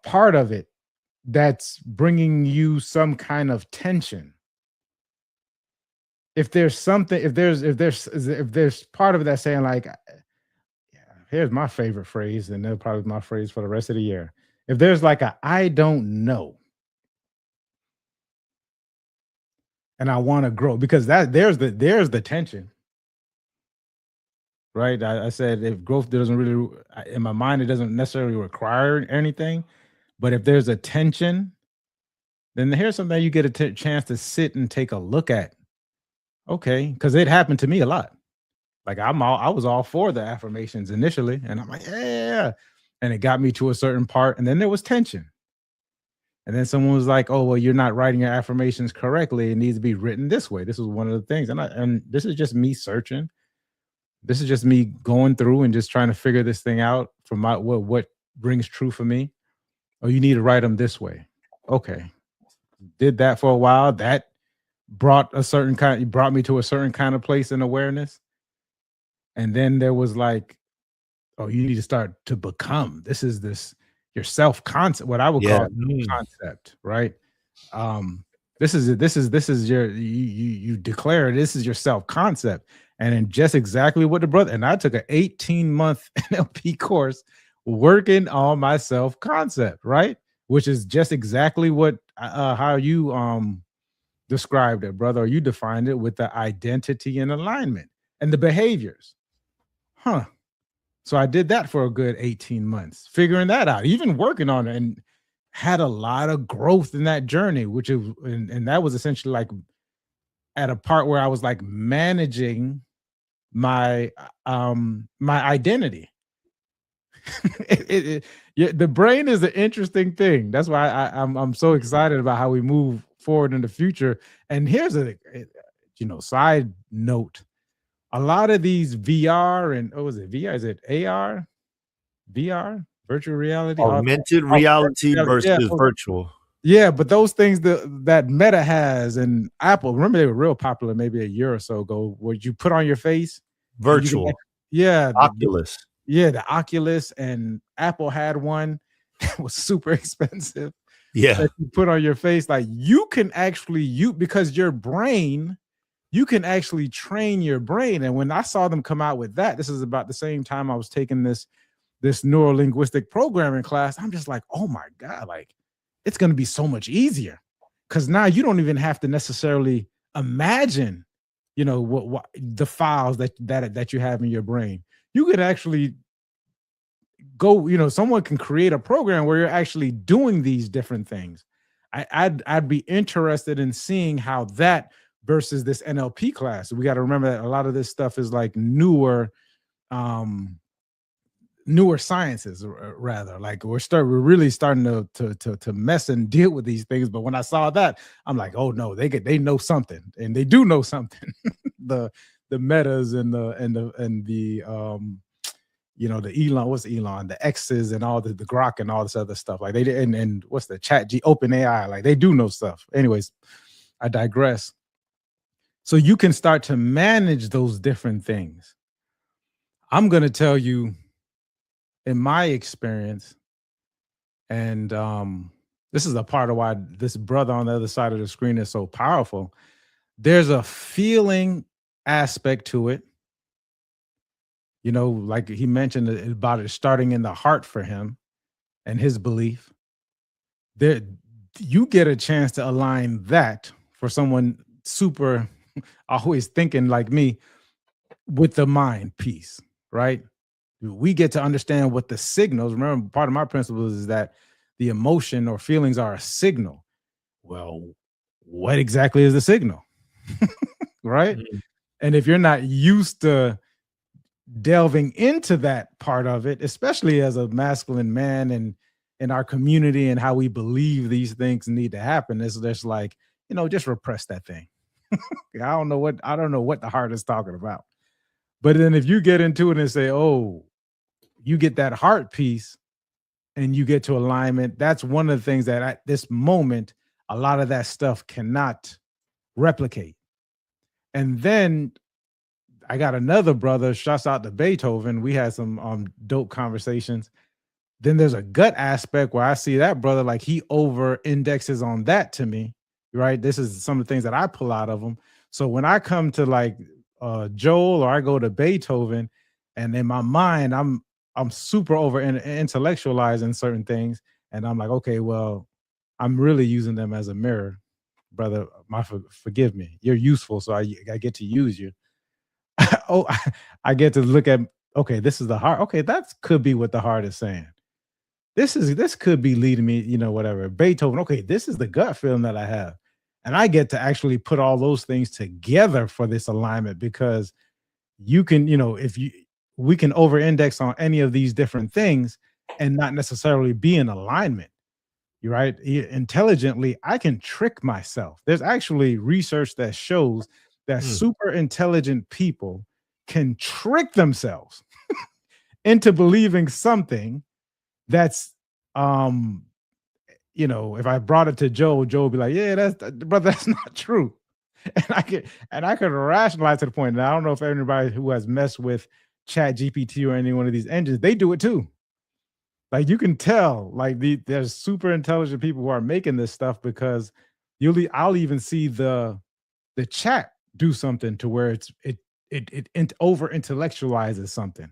part of it that's bringing you some kind of tension, if there's something, if there's part of it that's saying like, yeah, here's my favorite phrase, and that'll probably be my phrase for the rest of the year. If there's like I don't know, and I want to grow, because there's the tension, right? I said if growth doesn't really, in my mind, it doesn't necessarily require anything, but if there's a tension, then here's something you get a chance to sit and take a look at. Okay, because it happened to me a lot. Like I was all for the affirmations initially, and I'm like, yeah, and it got me to a certain part, and then there was tension. And then someone was like, "Oh, well, you're not writing your affirmations correctly. It needs to be written this way." This was one of the things, and this is just me searching. This is just me going through and just trying to figure this thing out from what rings true for me. Oh, you need to write them this way. Okay, did that for a while. That brought me to a certain kind of place in awareness. And then there was like, oh, you need to start to become. This your self concept, what I would call concept, right? This is your you declare this is your self concept, and then just exactly what the brother and I took an 18-month NLP course working on my self concept, right? Which is just exactly what how you described it, brother, or you defined it with the identity and alignment and the behaviors. Huh. So I did that for a good 18 months, figuring that out, even working on it, and had a lot of growth in that journey, which is, and that was essentially like at a part where I was like managing my my identity. The brain is an interesting thing. That's why I'm so excited about how we move forward in the future. And here's a side note. A lot of these VR and was it VR? Is it AR? VR? Virtual reality? Augmented reality versus virtual. Yeah, but those things that Meta has and Apple, remember they were real popular maybe a year or so ago, where you put on your face. Virtual. Oculus. The Oculus, and Apple had one that was super expensive. Yeah. That you put on your face. Like you can actually, because your brain, you can actually train your brain. And when I saw them come out with that, this is about the same time I was taking this neuro-linguistic programming class. I'm just like, oh my God, like it's going to be so much easier, because now you don't even have to necessarily imagine, what the files that you have in your brain. You could actually go, someone can create a program where you're actually doing these different things. I'd be interested in seeing how that versus this NLP class. We got to remember that a lot of this stuff is like newer sciences, rather. Like we're really starting to mess and deal with these things. But when I saw that, I'm like, oh no, they know something, and they do know something. the Metas and the Elon, the X's and all the Grok and all this other stuff. Like they did, and what's the Open AI? Like they do know stuff. Anyways, I digress. So you can start to manage those different things. I'm going to tell you, in my experience, and this is a part of why this brother on the other side of the screen is so powerful. There's a feeling aspect to it. You know, like he mentioned about it starting in the heart for him and his belief. There, you get a chance to align that for someone super always thinking like me with the mind piece, right? We get to understand what the signals. Remember, part of my principles is that the emotion or feelings are a signal. Well, what exactly is the signal? Right? Mhm. And if you're not used to delving into that part of it, especially as a masculine man and in our community and how we believe these things need to happen, it's just like, just repress that thing. I don't know what the heart is talking about. But then if you get into it and say, oh, you get that heart piece and you get to alignment, that's one of the things that at this moment, a lot of that stuff cannot replicate. And then I got another brother, shouts out to Beethoven. We had some dope conversations. Then there's a gut aspect where I see that brother, like he over indexes on that to me, right? This is some of the things that I pull out of him. So when I come to like Joel or I go to Beethoven, and in my mind, I'm super over intellectualizing certain things. And I'm like, okay, well, I'm really using them as a mirror, brother. Forgive me. You're useful. So I get to use you. Oh, I get to look at, okay, this is the heart. Okay, that could be what the heart is saying. This could be leading me, whatever. Beethoven, okay, this is the gut feeling that I have. And I get to actually put all those things together for this alignment because you can, we can over index on any of these different things and not necessarily be in alignment. You're right. Intelligently, I can trick myself. There's actually research that shows that super intelligent people can trick themselves into believing something that's if I brought it to Joe would be like, yeah, brother, that's not true. And I could rationalize to the point. And I don't know if anybody who has messed with Chat GPT or any one of these engines, they do it too. Like you can tell, like there's super intelligent people who are making this stuff because I'll even see the chat do something to where it over intellectualizes something.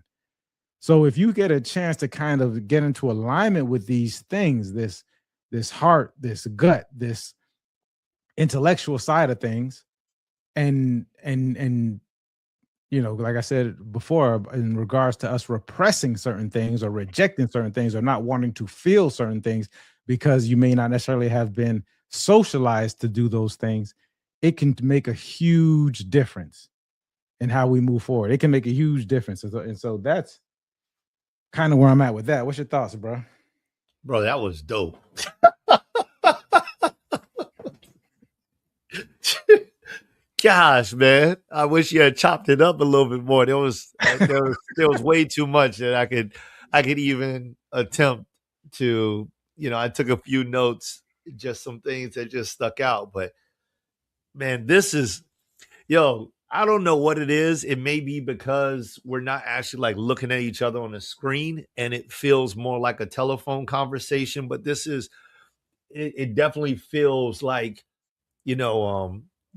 So if you get a chance to kind of get into alignment with these things, this heart, this gut, this intellectual side of things, and like I said before, in regards to us repressing certain things or rejecting certain things or not wanting to feel certain things because you may not necessarily have been socialized to do those things, it can make a huge difference in how we move forward. It can make a huge difference. And so that's kind of where I'm at with that. What's your thoughts, bro? Bro, that was dope. Gosh, man, I wish you had chopped it up a little bit more. There was way too much that I could even attempt to. I took a few notes, just some things that just stuck out. But man, this is, I don't know what it is. It may be because we're not actually like looking at each other on the screen, and it feels more like a telephone conversation. But it definitely feels like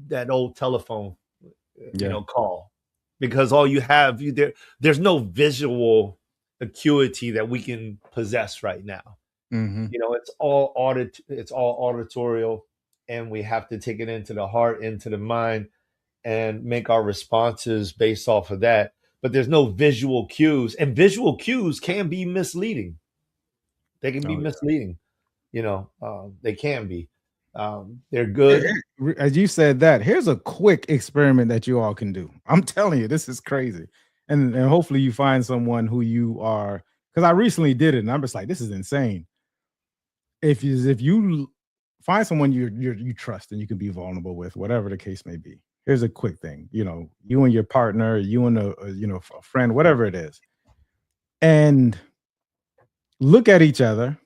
that old telephone call, because all you have there's no visual acuity that we can possess right now. It's all auditorial, and we have to take it into the heart, into the mind, and make our responses based off of that. But there's no visual cues, and visual cues can be misleading. They can be misleading. They can be. They're good. As you said that, here's a quick experiment that you all can do. I'm telling you, this is crazy. And hopefully you find someone who you are, because I recently did it and I'm just like, this is insane. If you find someone you trust and you can be vulnerable with, whatever the case may be, here's a quick thing. You and your partner, you and a friend, whatever it is, and look at each other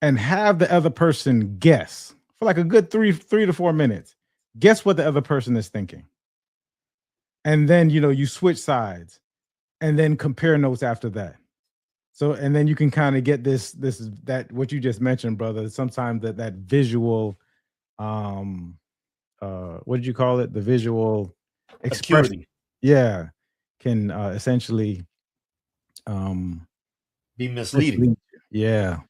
and have the other person guess for like a good 3 to 4 minutes. Guess what the other person is thinking. And then, you switch sides and then compare notes after that. So, and then you can kind of get that what you just mentioned, brother. Sometimes that visual, what did you call it? The visual expression, Acuity. yeah, can essentially Be misleading. Yeah.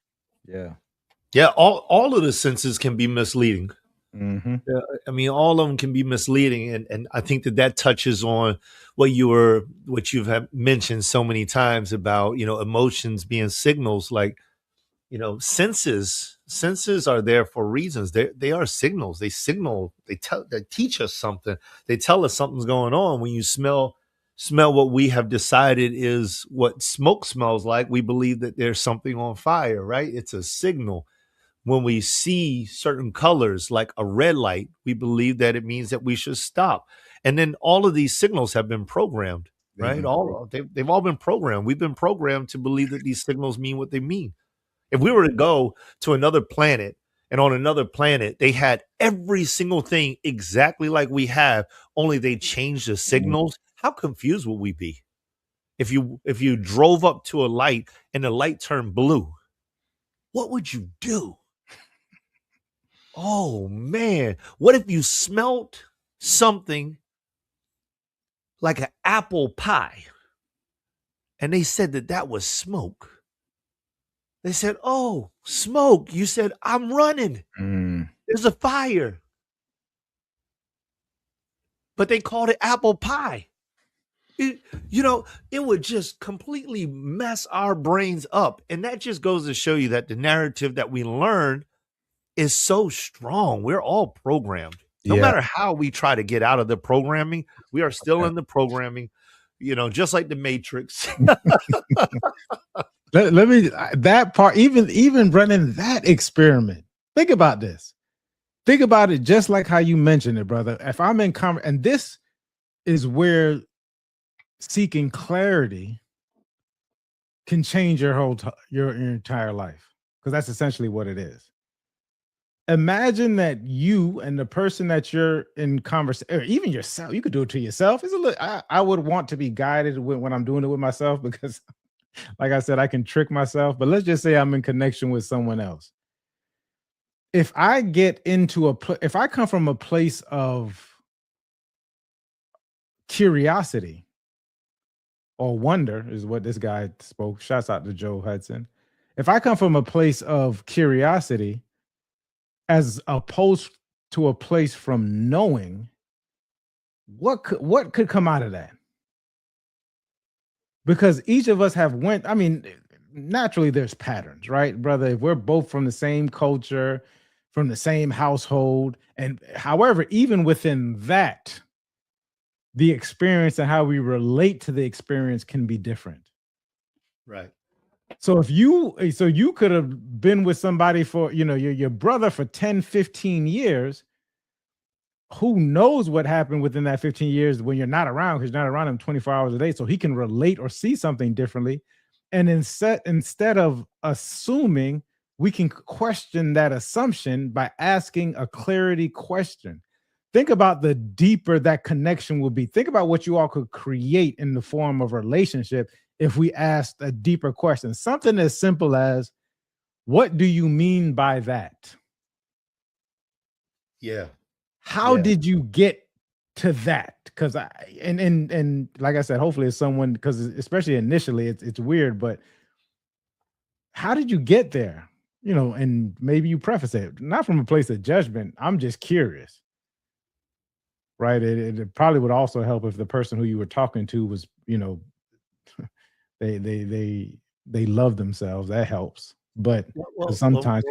Yeah, all of the senses can be misleading. Mm-hmm. Yeah, I mean, all of them can be misleading, and I think that touches on what you've have mentioned so many times about emotions being signals. Like senses are there for reasons. They are signals. They signal. They teach us something. They tell us something's going on. When you smell what we have decided is what smoke smells like, we believe that there's something on fire. Right? It's a signal. When we see certain colors like a red light, we believe that it means that we should stop. And then all of these signals have been programmed, right? They've all been programmed. We've been programmed to believe that these signals mean what they mean. If we were to go to another planet, and on another planet they had every single thing exactly like we have, only they changed the signals, how confused would we be? If you drove up to a light and the light turned blue, what would you do? Oh man, what if you smelt something like an apple pie and they said that was smoke? They said, "Oh, smoke." You said, "I'm running. There's a fire." But they called it apple pie. It would just completely mess our brains up. And that just goes to show you that the narrative that we learn is so strong. We're all programmed. No matter how we try to get out of the programming, we are still in the programming, just like the Matrix. Let me that part, even running that experiment. Think about this. Think about it just like how you mentioned it, brother. If I'm in and this is where seeking clarity can change your entire life, because that's essentially what it is. Imagine that you and the person that you're in conversation, or even yourself, you could do it to yourself. I would want to be guided when I'm doing it with myself, because like I said, I can trick myself. But let's just say I'm in connection with someone else. If I get into if I come from a place of curiosity or wonder, is what this guy spoke. Shouts out to Joe Hudson. If I come from a place of curiosity, as opposed to a place from knowing, what could come out of that? Because each of us have naturally there's patterns, right, brother? If we're both from the same culture, from the same household, and however, even within that, the experience and how we relate to the experience can be different. Right. So you could have been with somebody for, your brother for 10, 15 years. Who knows what happened within that 15 years when you're not around, because you're not around him 24 hours a day. So he can relate or see something differently. And instead of assuming, we can question that assumption by asking a clarity question. Think about the deeper that connection will be. Think about what you all could create in the form of a relationship if we asked a deeper question. Something as simple as, what do you mean by that? Yeah. How did you get to that? Because and like I said, hopefully it's someone, because especially initially it's weird, but how did you get there? And maybe you preface it not from a place of judgment. I'm just curious, right? It probably would also help if the person who you were talking to was, they love themselves. That helps. But sometimes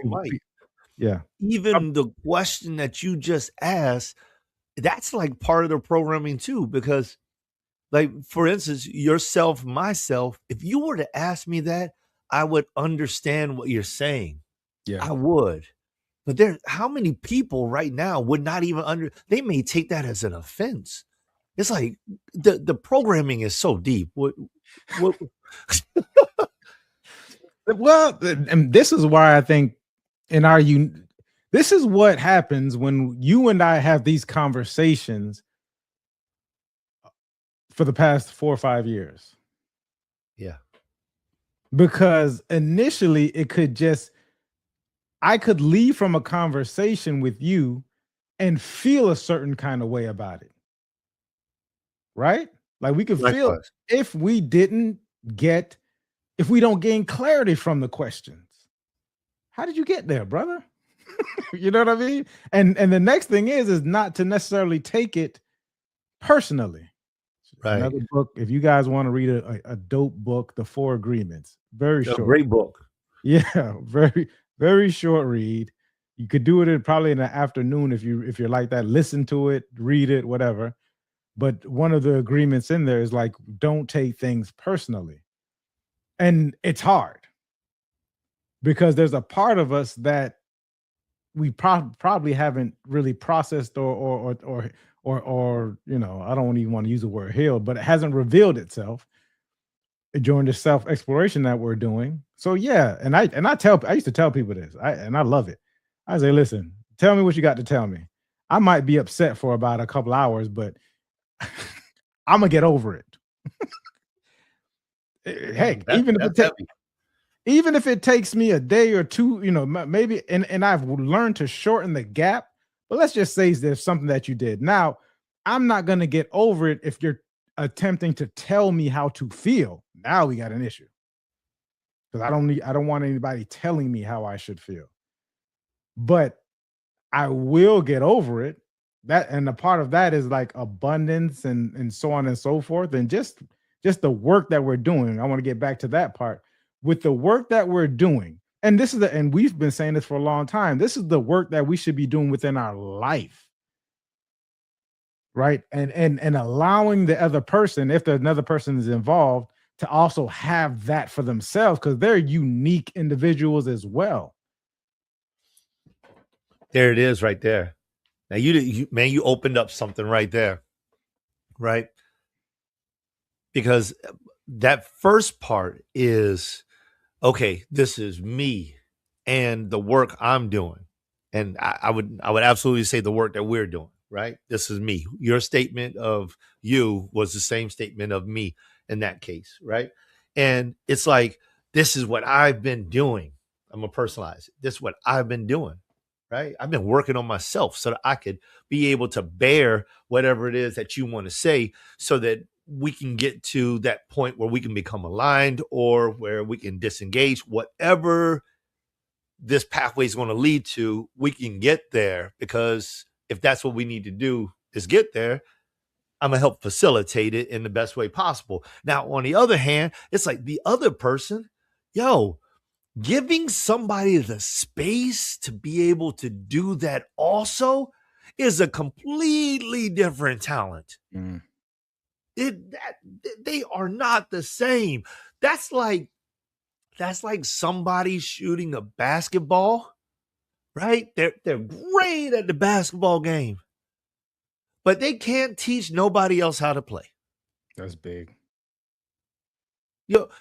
even the question that you just asked, that's like part of the programming too, because like, for instance, yourself, myself, if you were to ask me that, I would understand what you're saying. I would. But how many people right now would not even they may take that as an offense. It's like the programming is so deep. What Well, and this is why I think this is what happens when you and I have these conversations for the past 4 or 5 years. Yeah. because initially it could just, I could leave from a conversation with you and feel a certain kind of way about it. Right? Like we could feel Likewise. if we don't gain clarity from the questions. How did you get there, brother? You know what I mean? And the next thing is not to necessarily take it personally. Right. Another book, if you guys want to read a dope book, The Four Agreements, very short. Great book. Yeah, very, very short read. You could do it probably in the afternoon if you're like that. Listen to it, read it, whatever. But one of the agreements in there is like, don't take things personally. And it's hard because there's a part of us that we probably haven't really processed or you know, I don't even want to use the word healed, but it hasn't revealed itself during the self-exploration that we're doing. So yeah, and I used to tell people this, and I love it. I say, listen, tell me what you got to tell me. I might be upset for about a couple hours, but I'm gonna get over it. Heck, even if it takes me a day or two, you know, maybe, and I've learned to shorten the gap. But let's just say there's something that you did. Now, I'm not gonna get over it if you're attempting to tell me how to feel. Now we got an issue because I don't want anybody telling me how I should feel. But I will get over it. That, and a part of that is like abundance and so on and so forth, and just the work that we're doing. I want to get back to that part. With the work that we're doing, and and we've been saying this for a long time, this is the work that we should be doing within our life, right? And allowing the other person, if there's another person is involved, to also have that for themselves, because they're unique individuals as well. There it is right there. Now you opened up something right there, right? Because that first part is, okay, this is me and the work I'm doing. And I would absolutely say the work that we're doing, right? This is me. Your statement of you was the same statement of me in that case, right? And it's like, this is what I've been doing. I'm gonna personalize it. This is what I've been doing. Right? I've been working on myself so that I could be able to bear whatever it is that you want to say, so that we can get to that point where we can become aligned, or where we can disengage. Whatever this pathway is going to lead to, we can get there, because if that's what we need to do is get there, I'm going to help facilitate it in the best way possible. Now, on the other hand, it's like the other person, giving somebody the space to be able to do that also is a completely different talent. Mm. They are not the same. That's like somebody shooting a basketball, right? They're great at the basketball game, but they can't teach nobody else how to play. That's big.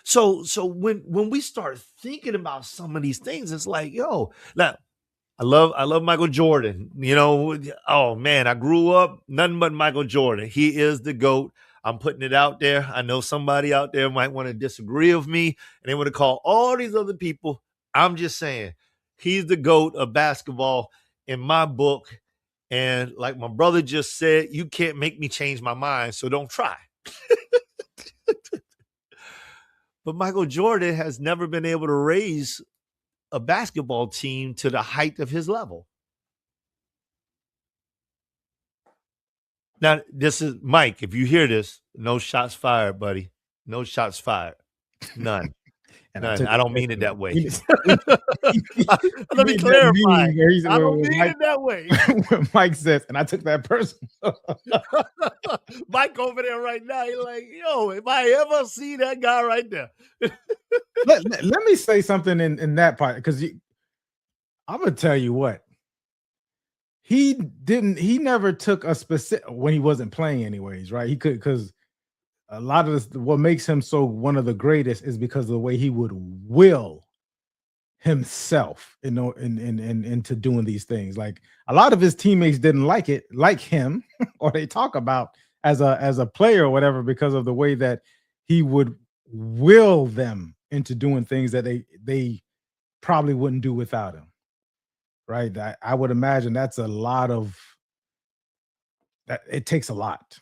So when we start thinking about some of these things, it's like, now I love Michael Jordan. Oh man, I grew up nothing but Michael Jordan. He is the GOAT. I'm putting it out there. I know somebody out there might want to disagree with me, and they want to call all these other people. I'm just saying, he's the GOAT of basketball in my book. And like my brother just said, you can't make me change my mind, so don't try. But Michael Jordan has never been able to raise a basketball team to the height of his level. Now, this is Mike. If you hear this, no shots fired, buddy. No shots fired. None. None. I don't mean it that way. Let me clarify. I don't mean it that way. When Mike says, and I took that personal. Mike over there right now, he's like, if I ever see that guy right there. let me say something in that part, because I'm going to tell you what. He never took a specific, when he wasn't playing anyways, right? He could, because a lot of this, what makes him so one of the greatest is because of the way he would will himself, into doing these things. Like a lot of his teammates didn't like him, or they talk about as a player or whatever, because of the way that he would will them into doing things that they probably wouldn't do without him. Right? I would imagine that's a lot of that. It takes a lot,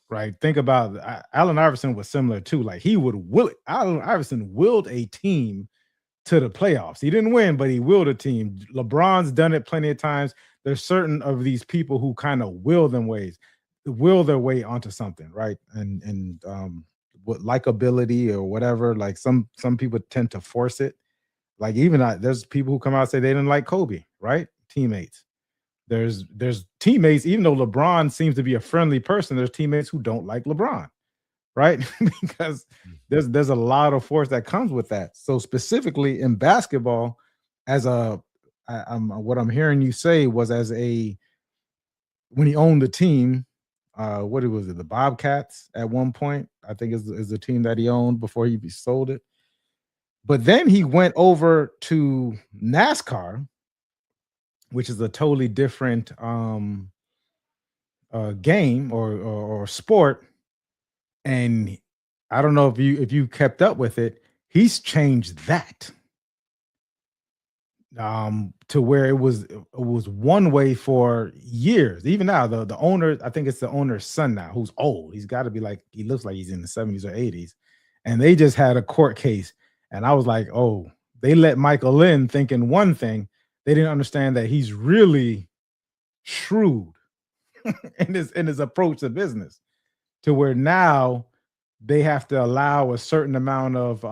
right? Think about Allen Iverson was similar too. Like he would will it. Allen Iverson willed a team to the playoffs. He didn't win, but he willed a team. LeBron's done it plenty of times. There's certain of these people who kind of will their way onto something, right? And what likability or whatever. Like some people tend to force it. Like even there's people who come out and say they didn't like Kobe, right? Teammates. There's teammates, even though LeBron seems to be a friendly person, there's teammates who don't like LeBron, right? Because there's a lot of force that comes with that. So specifically in basketball, what I'm hearing you say was when he owned the team, what was it, the Bobcats at one point, I think is the team that he owned before he sold it. But then he went over to NASCAR, which is a totally different game or sport. And I don't know if you kept up with it. He's changed that to where it was one way for years. Even now, the owner, I think it's the owner's son now, who's old. He's got to be he looks like he's in the 70s or 80s. And they just had a court case. And I was like, oh, they let Michael in thinking one thing. They didn't understand that he's really shrewd in his approach to business, to where now they have to allow a certain amount of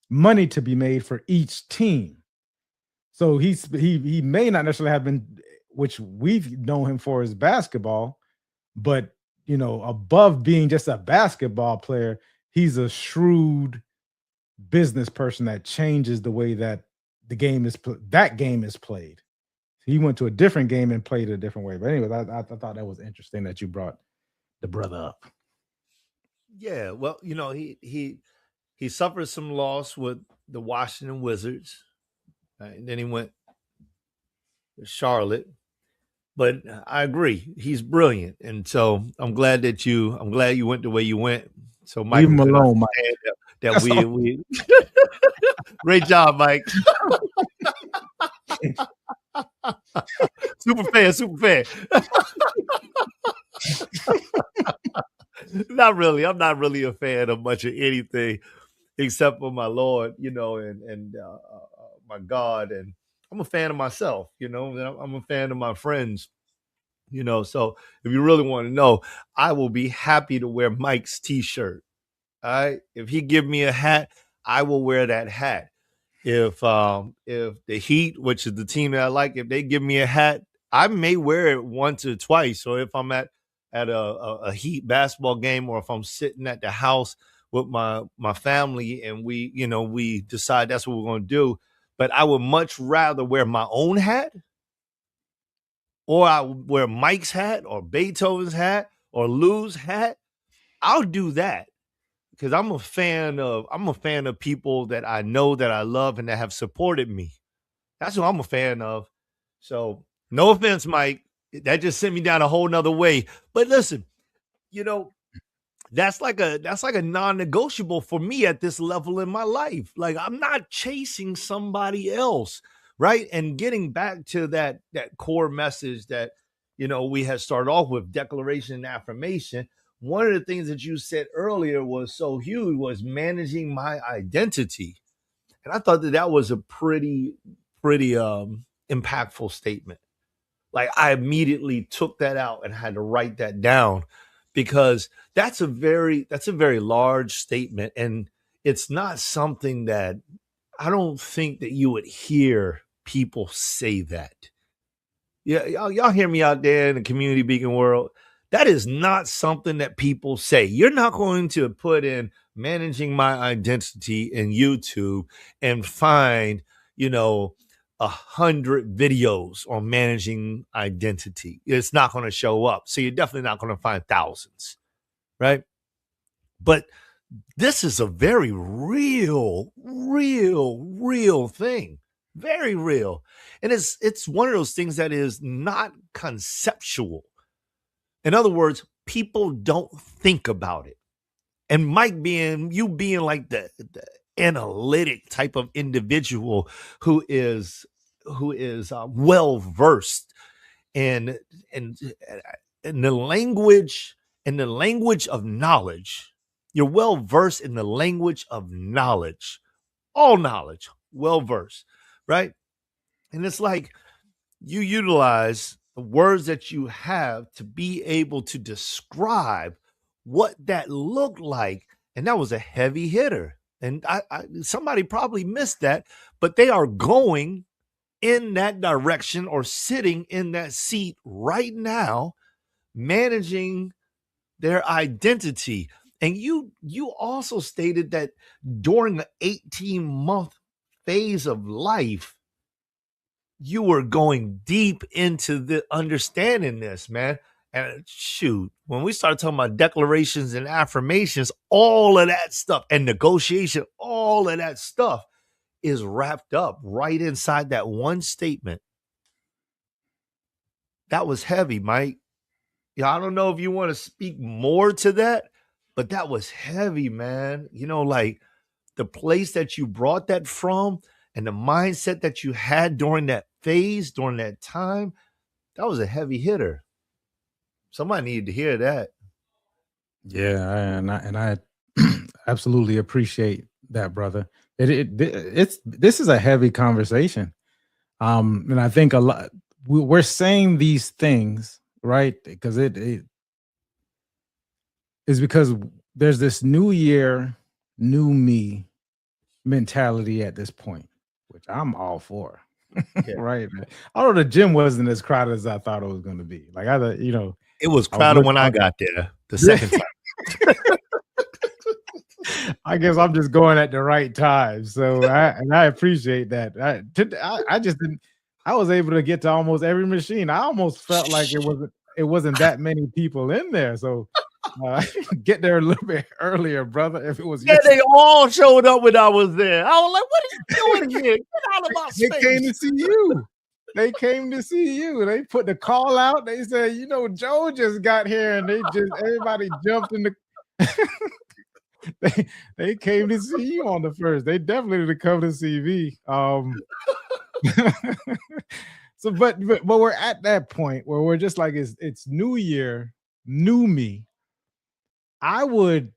money to be made for each team. So he may not necessarily have been, which we've known him for, is basketball, but above being just a basketball player, he's a shrewd business person that changes the way that the game is played. He went to a different game and played it a different way. But anyway, I thought that was interesting that you brought the brother up. Yeah, well, he suffered some loss with the Washington Wizards, right? And then he went to Charlotte. But I agree, he's brilliant, and so I'm glad you went the way you went. So Mike, leave him alone, Mike. That we great job, Mike. Super fan. Not really. I'm not really a fan of much of anything except for my Lord, and my God. And I'm a fan of myself, and I'm a fan of my friends, So if you really want to know, I will be happy to wear Mike's t-shirt. All right. If he give me a hat, I will wear that hat. If the Heat, which is the team that I like, if they give me a hat, I may wear it once or twice. So if I'm at a Heat basketball game, or if I'm sitting at the house with my family and we decide that's what we're going to do, but I would much rather wear my own hat, or I would wear Mike's hat or Beethoven's hat or Lou's hat. I'll do that. Because I'm a fan of people that I know, that I love, and that have supported me. That's what I'm a fan of. So no offense, Mike. That just sent me down a whole nother way. But listen, that's like a non-negotiable for me at this level in my life. Like, I'm not chasing somebody else, right? And getting back to that core message that we had started off with, declaration and affirmation. One of the things that you said earlier was so huge, was managing my identity. And I thought that was a pretty impactful statement. Like, I immediately took that out and had to write that down, because that's a very large statement. And it's not something that, I don't think that you would hear people say that. Yeah, y'all hear me out there in the community beacon world. That is not something that people say. You're not going to put in managing my identity in YouTube and find, 100 videos on managing identity. It's not going to show up. So you're definitely not going to find thousands, right? But this is a very real thing. Very real. And it's one of those things that is not conceptual. In other words, people don't think about it. And Mike being like the analytic type of individual who is well versed in in in the language of knowledge. You're well versed in the language of knowledge, all knowledge, well versed, right? And it's like you utilize the words that you have to be able to describe what that looked like. And that was a heavy hitter. And somebody probably missed that, but they are going in that direction or sitting in that seat right now, managing their identity. And you also stated that during the 18-month phase of life, you were going deep into the understanding this, man. And shoot, when we started talking about declarations and affirmations, all of that stuff and negotiation, all of that stuff is wrapped up right inside that one statement. That was heavy, Mike. Yeah, I don't know if you want to speak more to that, but that was heavy, man. You know, like the place that you brought that from and the mindset that you had during that phase, during that time, that was a heavy hitter. Somebody needed to hear that. Yeah, and I absolutely appreciate that, brother. This is a heavy conversation. And I think a lot we're saying these things, right? Because it is because there's this new year, new me mentality at this point, which I'm all for. Yeah. Right. Although the gym wasn't as crowded as I thought it was going to be. Like It was crowded when I got there the second time. I guess I'm just going at the right time. So I appreciate that. I just didn't. I was able to get to almost every machine. I almost felt like it wasn't that many people in there. So get there a little bit earlier, brother. If it was, yeah, they all showed up when I was there. I was like, "What are you doing here? Get out of my space!" They came to see you. They came to see you. They put the call out. They said, Joe just got here, and everybody jumped in the. They came to see you on the first. They definitely didn't come to see me. So, but we're at that point where we're just like, it's new year, new me. I would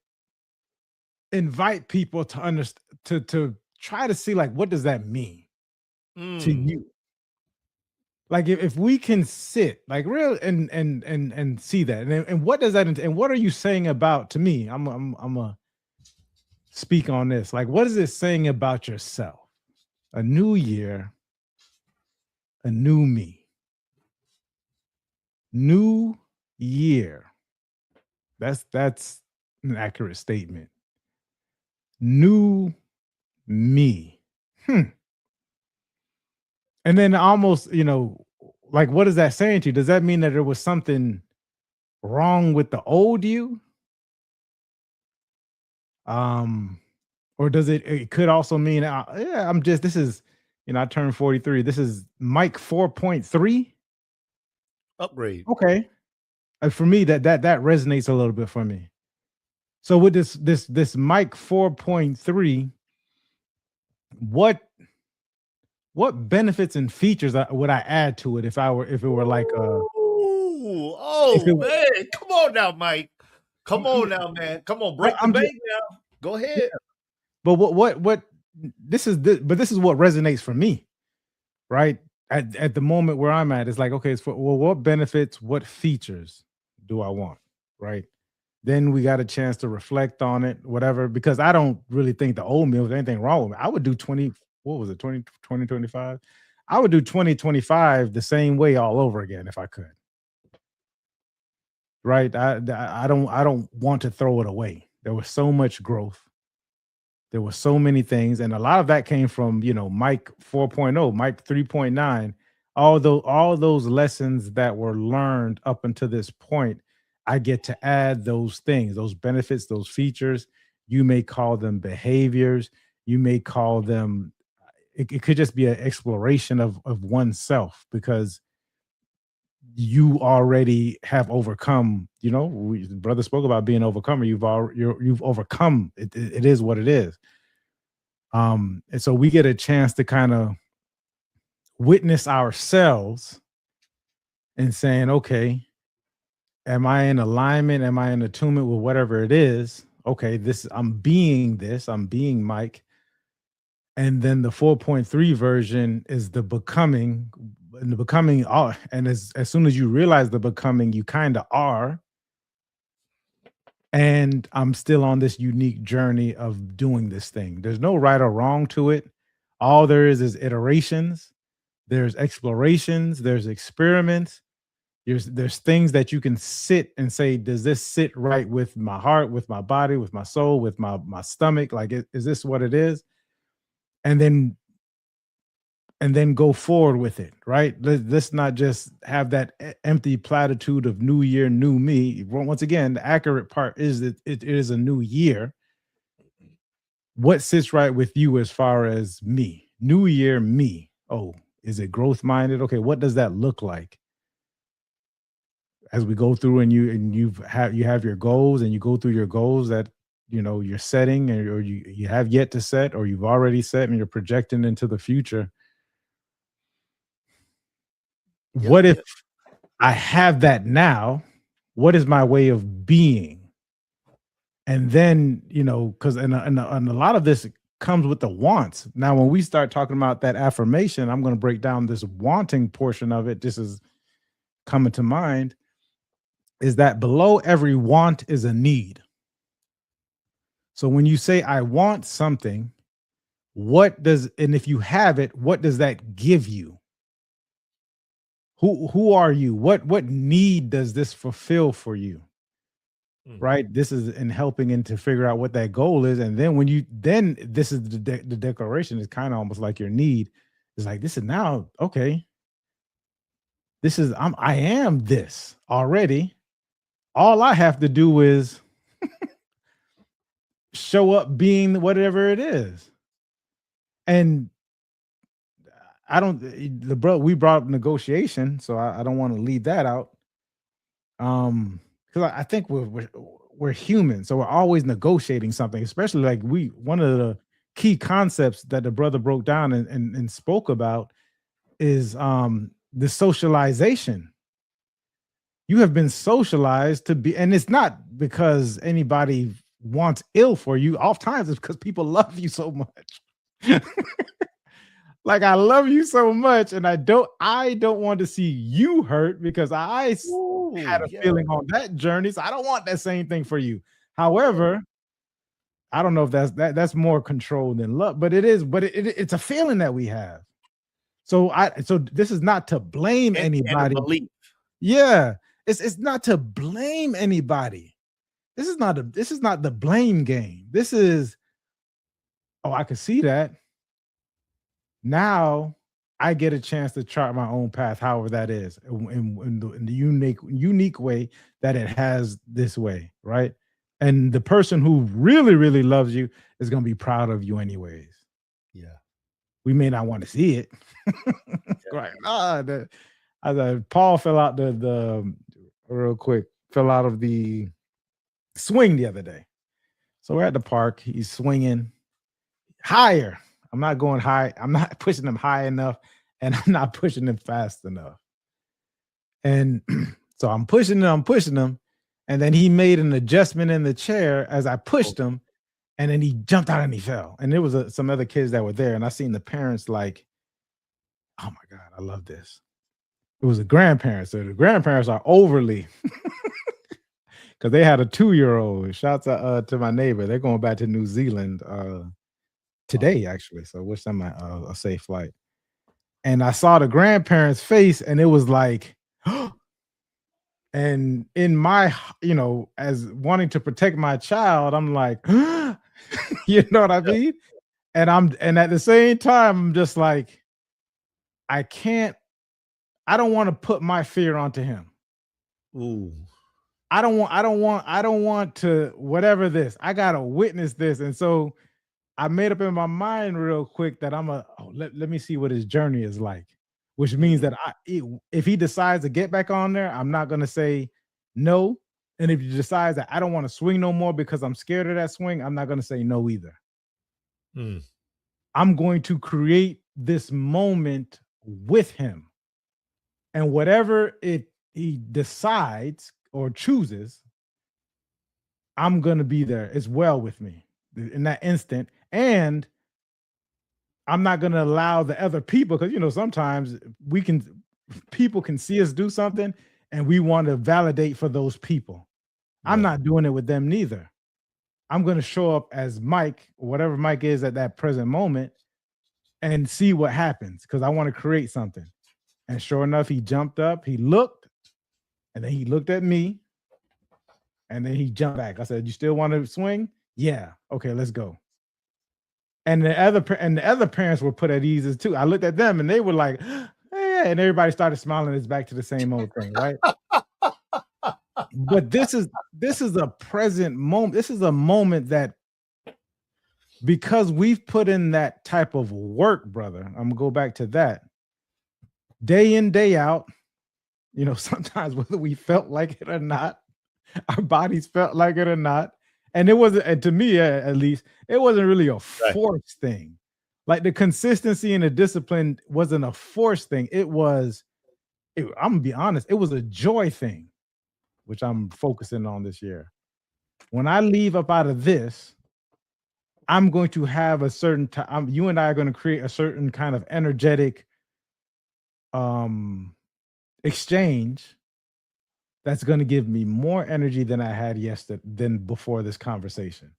invite people to understand, to try to see, like, what does that mean to you? Like, if we can sit like real and see that, and what does that, and what are you saying about, to me? I'm a speak on this. Like, what is it saying about yourself? A new year, a new me. New year. That's an accurate statement. New me. And then almost, like, what is that saying to you? Does that mean that there was something wrong with the old you? Or does it could also mean, this is, I turned 43. This is Mike 4.3 upgrade. Okay. For me, that resonates a little bit for me. So with this Mike 4.3, what benefits and features would I add to it if it were like man, come on now, Mike. Come on now, man. Come on, break the bank now. Go ahead. Yeah. But what this is what resonates for me, right? At the moment where I'm at, it's like, okay, what benefits, what features do I want, right? Then we got a chance to reflect on it, whatever, because I don't really think the old me was anything wrong with me. I would do 2025. I would do 2025 the same way all over again if I could. Right? I don't want to throw it away. There was so much growth. There were so many things, and a lot of that came from, Mike 4.0, Mike 3.9, all those lessons that were learned up until this point. I get to add those things, those benefits, those features. You may call them behaviors. You may call them, it could just be an exploration of oneself, because you already have overcome, the brother spoke about being overcomer. You've overcome it. It is what it is. And so we get a chance to kind of witness ourselves and saying, okay, am I in alignment? Am I in attunement with whatever it is? Okay, I'm being Mike. And then the 4.3 version is the becoming, and the becoming and as soon as you realize the becoming, you kind of are. And I'm still on this unique journey of doing this thing. There's no right or wrong to it. All there is iterations, there's explorations, there's experiments. There's things that you can sit and say, does this sit right with my heart, with my body, with my soul, with my stomach? Like, is this what it is? And then go forward with it, right? Let's not just have that empty platitude of new year, new me. Once again, the accurate part is that it is a new year. What sits right with you as far as me? New year, me. Oh, is it growth minded? Okay, what does that look like? As we go through and you have your goals, and you go through your goals that you're setting, or you have yet to set, or you've already set, and you're projecting into the future. What if I have that now? What is my way of being? And then, because and a lot of this comes with the wants. Now, when we start talking about that affirmation, I'm going to break down this wanting portion of it. This is coming to mind, is that below every want is a need. So when you say, I want something, and if you have it, what does that give you? Who are you? What need does this fulfill for you? Right? This is in helping in to figure out what that goal is. And then this is the declaration is kind of almost like your need. It's like, this is now, okay. This is, I am this already. All I have to do is show up being whatever it is. And we brought up negotiation, so I don't want to leave that out. Because I think we're human, so we're always negotiating something, especially like one of the key concepts that the brother broke down and spoke about is the socialization. You have been socialized to be, and it's not because anybody wants ill for you. Oftentimes it's because people love you so much. Like, I love you so much, and I don't want to see you hurt, because I had a feeling on that journey, so I don't want that same thing for you. However, I don't know if that's more control than love, but it is. But it's a feeling that we have. So this is not to blame anybody. Yeah, it's not to blame anybody. This is not the blame game. This is, oh, I can see that. Now I get a chance to chart my own path, however that is, in the unique way that it has this way, right? And the person who really, really loves you is going to be proud of you anyways. Yeah. We may not want to see it. Right. Paul fell out real quick, fell out of the swing the other day. So we're at the park. He's swinging higher. I'm not going high. I'm not pushing him high enough, and I'm not pushing him fast enough. And so I'm pushing him, and then he made an adjustment in the chair as I pushed him, and then he jumped out and he fell. And there was some other kids that were there, and I seen the parents like, oh my God, I love this. It was the grandparents. So the grandparents are overly, because they had a 2-year-old. Shouts out to my neighbor. They're going back to New Zealand today, actually. So wish them a safe flight. And I saw the grandparents' face, and it was like, and in my, as wanting to protect my child, I'm like, you know what I mean? And at the same time, I'm just like, I don't want to put my fear onto him. Ooh. I don't want to, whatever this, I gotta witness this. And so I made up in my mind real quick that let me see what his journey is like, which means that if he decides to get back on there, I'm not going to say no. And if he decides that I don't want to swing no more because I'm scared of that swing, I'm not going to say no either. I'm going to create this moment with him. And whatever he decides or chooses, I'm going to be there as well with me in that instant. And I'm not going to allow the other people, because sometimes people can see us do something and we want to validate for those people. I'm not doing it with them neither. I'm going to show up as Mike, whatever Mike is at that present moment, and see what happens, because I want to create something. And sure enough, he jumped up, he looked, and then he looked at me, and then he jumped back. I said, "You still want to swing?" "Yeah." "Okay, let's go." And the other parents were put at ease too. I looked at them and they were like, "Yeah," and everybody started smiling. It's back to the same old thing, right? But this is a present moment. This is a moment that, because we've put in that type of work, brother, I'm gonna go back to that, day in, day out, sometimes whether we felt like it or not, our bodies felt like it or not. And it wasn't, and to me at least, it wasn't really a forced thing. Like the consistency and the discipline wasn't a forced thing. I'm gonna be honest, it was a joy thing, which I'm focusing on this year. When I leave up out of this, I'm going to have a certain time. You and I are going to create a certain kind of energetic exchange that's going to give me more energy than I had than before this conversation.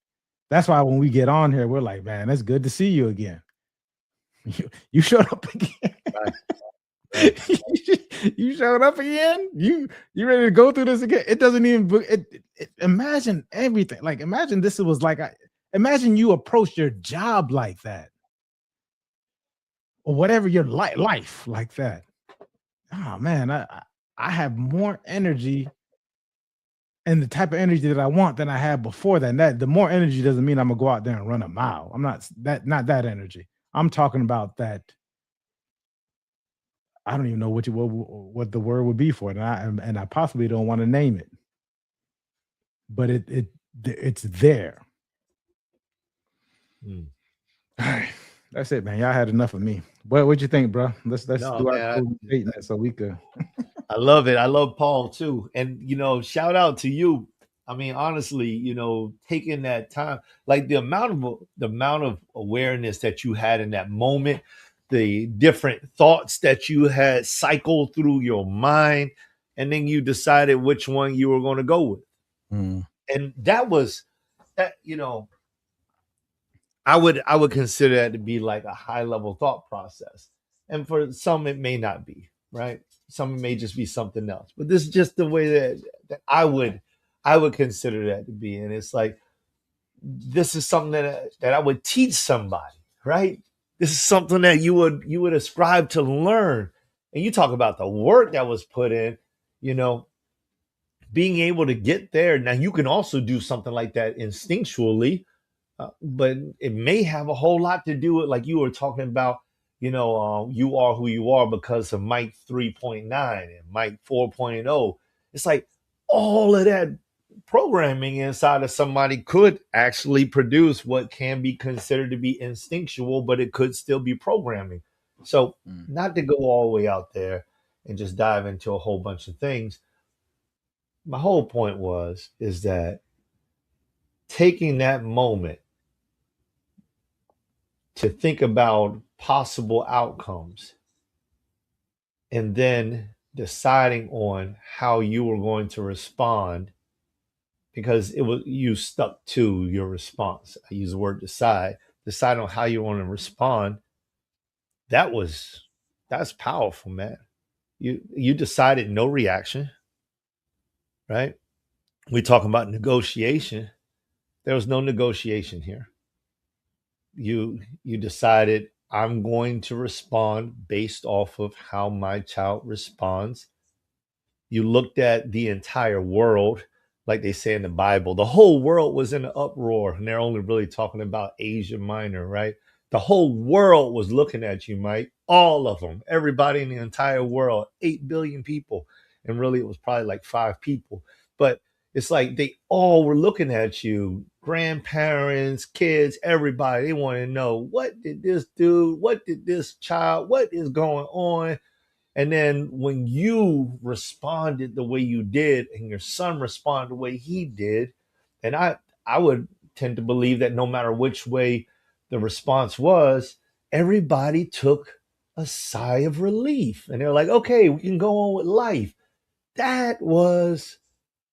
That's why when we get on here, we're like, "Man, it's good to see you again." You showed up again. Right. You showed up again. You ready to go through this again? It doesn't even. Imagine everything. Like, imagine this was like. Imagine you approach your job like that, or whatever your life like that. Oh man, I have more energy and the type of energy that I want than I had before that. And that the more energy doesn't mean I'm gonna go out there and run a mile. I'm not that energy. I'm talking about that. I don't even know what the word would be for it, and I possibly don't want to name it, but it's there. All right, that's it, man. Y'all had enough of me. What'd you think, bro? Let's do our closing statement so we could. I love it. I love Paul too. And shout out to you. I mean, honestly, taking that time, like the amount of awareness that you had in that moment, the different thoughts that you had cycled through your mind, and then you decided which one you were going to go with. And that was that, I would consider that to be like a high level thought process. And for some, it may not be, right? Some may just be something else. But this is just the way that I would consider that to be. And it's like, this is something that I would teach somebody, right? This is something that you would ascribe to learn. And you talk about the work that was put in, being able to get there. Now you can also do something like that instinctually, but it may have a whole lot to do with, like you were talking about, you are who you are because of Mike 3.9 and Mike 4.0. It's like all of that programming inside of somebody could actually produce what can be considered to be instinctual, but it could still be programming. So not to go all the way out there and just dive into a whole bunch of things. My whole point is that taking that moment to think about possible outcomes and then deciding on how you were going to respond, because you stuck to your response. I use the word decide on how you want to respond. That's powerful, man. You decided no reaction, right? We talk about negotiation. There was no negotiation here. You decided, I'm going to respond based off of how my child responds. You looked at the entire world, like they say in the Bible. The whole world was in an uproar, and they're only really talking about Asia Minor, right? The whole world was looking at you, Mike. All of them, everybody in the entire world, 8 billion people. And really, it was probably like 5 people. But it's like they all were looking at you, grandparents, kids, everybody. They want to know, what did this dude, what did this child, what is going on? And then when you responded the way you did, and your son responded the way he did, and I would tend to believe that no matter which way the response was, everybody took a sigh of relief. And they're like, okay, we can go on with life. That was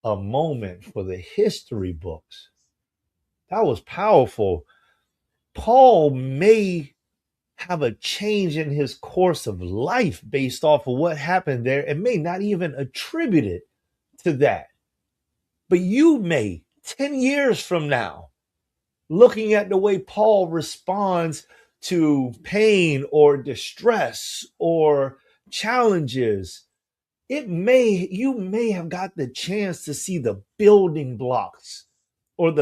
a moment for the history books. That was powerful. Paul may have a change in his course of life based off of what happened there, and may not even attribute it to that. But you may, 10 years from now, looking at the way Paul responds to pain or distress or challenges, you may have got the chance to see the building blocks, or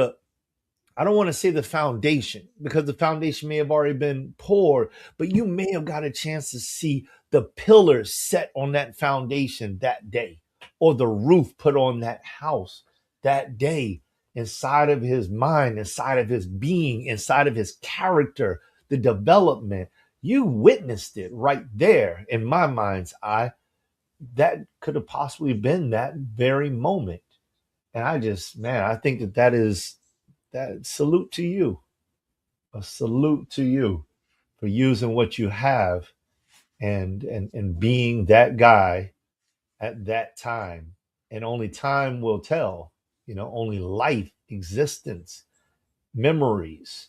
I don't want to say the foundation, because the foundation may have already been poured, but you may have got a chance to see the pillars set on that foundation that day, or the roof put on that house that day, inside of his mind, inside of his being, inside of his character, the development. You witnessed it right there in my mind's eye. That could have possibly been that very moment. And I think that is that salute to you. A salute to you for using what you have and being that guy at that time. And only time will tell, only life, existence, memories,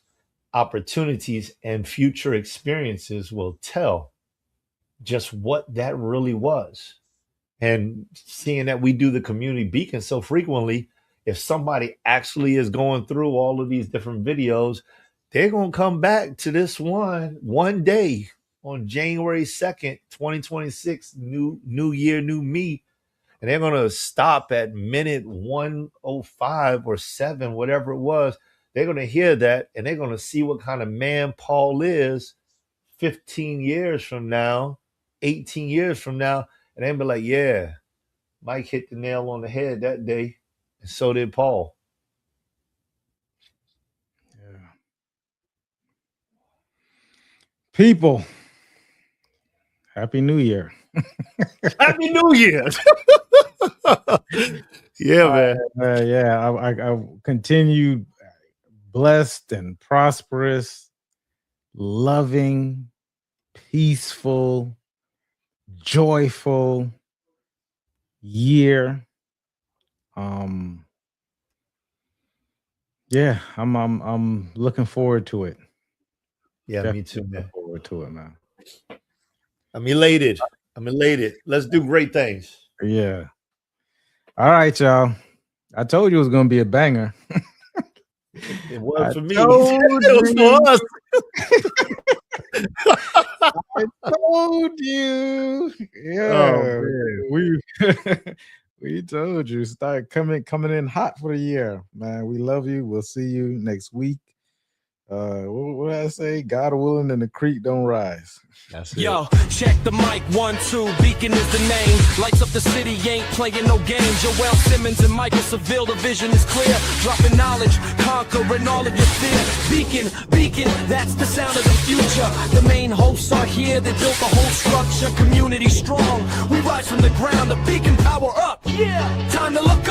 opportunities, and future experiences will tell just what that really was. And seeing that we do the community beacon so frequently, if somebody actually is going through all of these different videos, they're going to come back to this one day on January 2nd, 2026, new year, new me. And they're going to stop at minute 105 or 7, whatever it was. They're going to hear that, and they're going to see what kind of man Paul is 15 years from now, 18 years from now. And they'll be like, yeah, Mike hit the nail on the head that day. And so did Paul. Yeah. People, Happy New Year. Happy New Year. Yeah, man. Yeah, I continued blessed and prosperous, loving, peaceful, joyful year. Yeah, I'm looking forward to it. Yeah, Definitely me too, man. looking forward to it, man. I'm elated. Let's do great things. Yeah. All right, y'all. I told you it was gonna be a banger. It was for me. It was for us. I told you. Yeah, we told you. Start coming in hot for the year, man. We love you. We'll see you next week. What did I say? God willing, and the creek don't rise. That's it. Yo, check the mic, 1, 2, Beacon is the name. Lights up the city, ain't playing no games. Joel Simmons and Michael Seville, the vision is clear. Dropping knowledge, conquering all of your fear. Beacon, that's the sound of the future. The main hosts are here, they built the whole structure. Community strong, we rise from the ground. The beacon power up, yeah. Time to look up.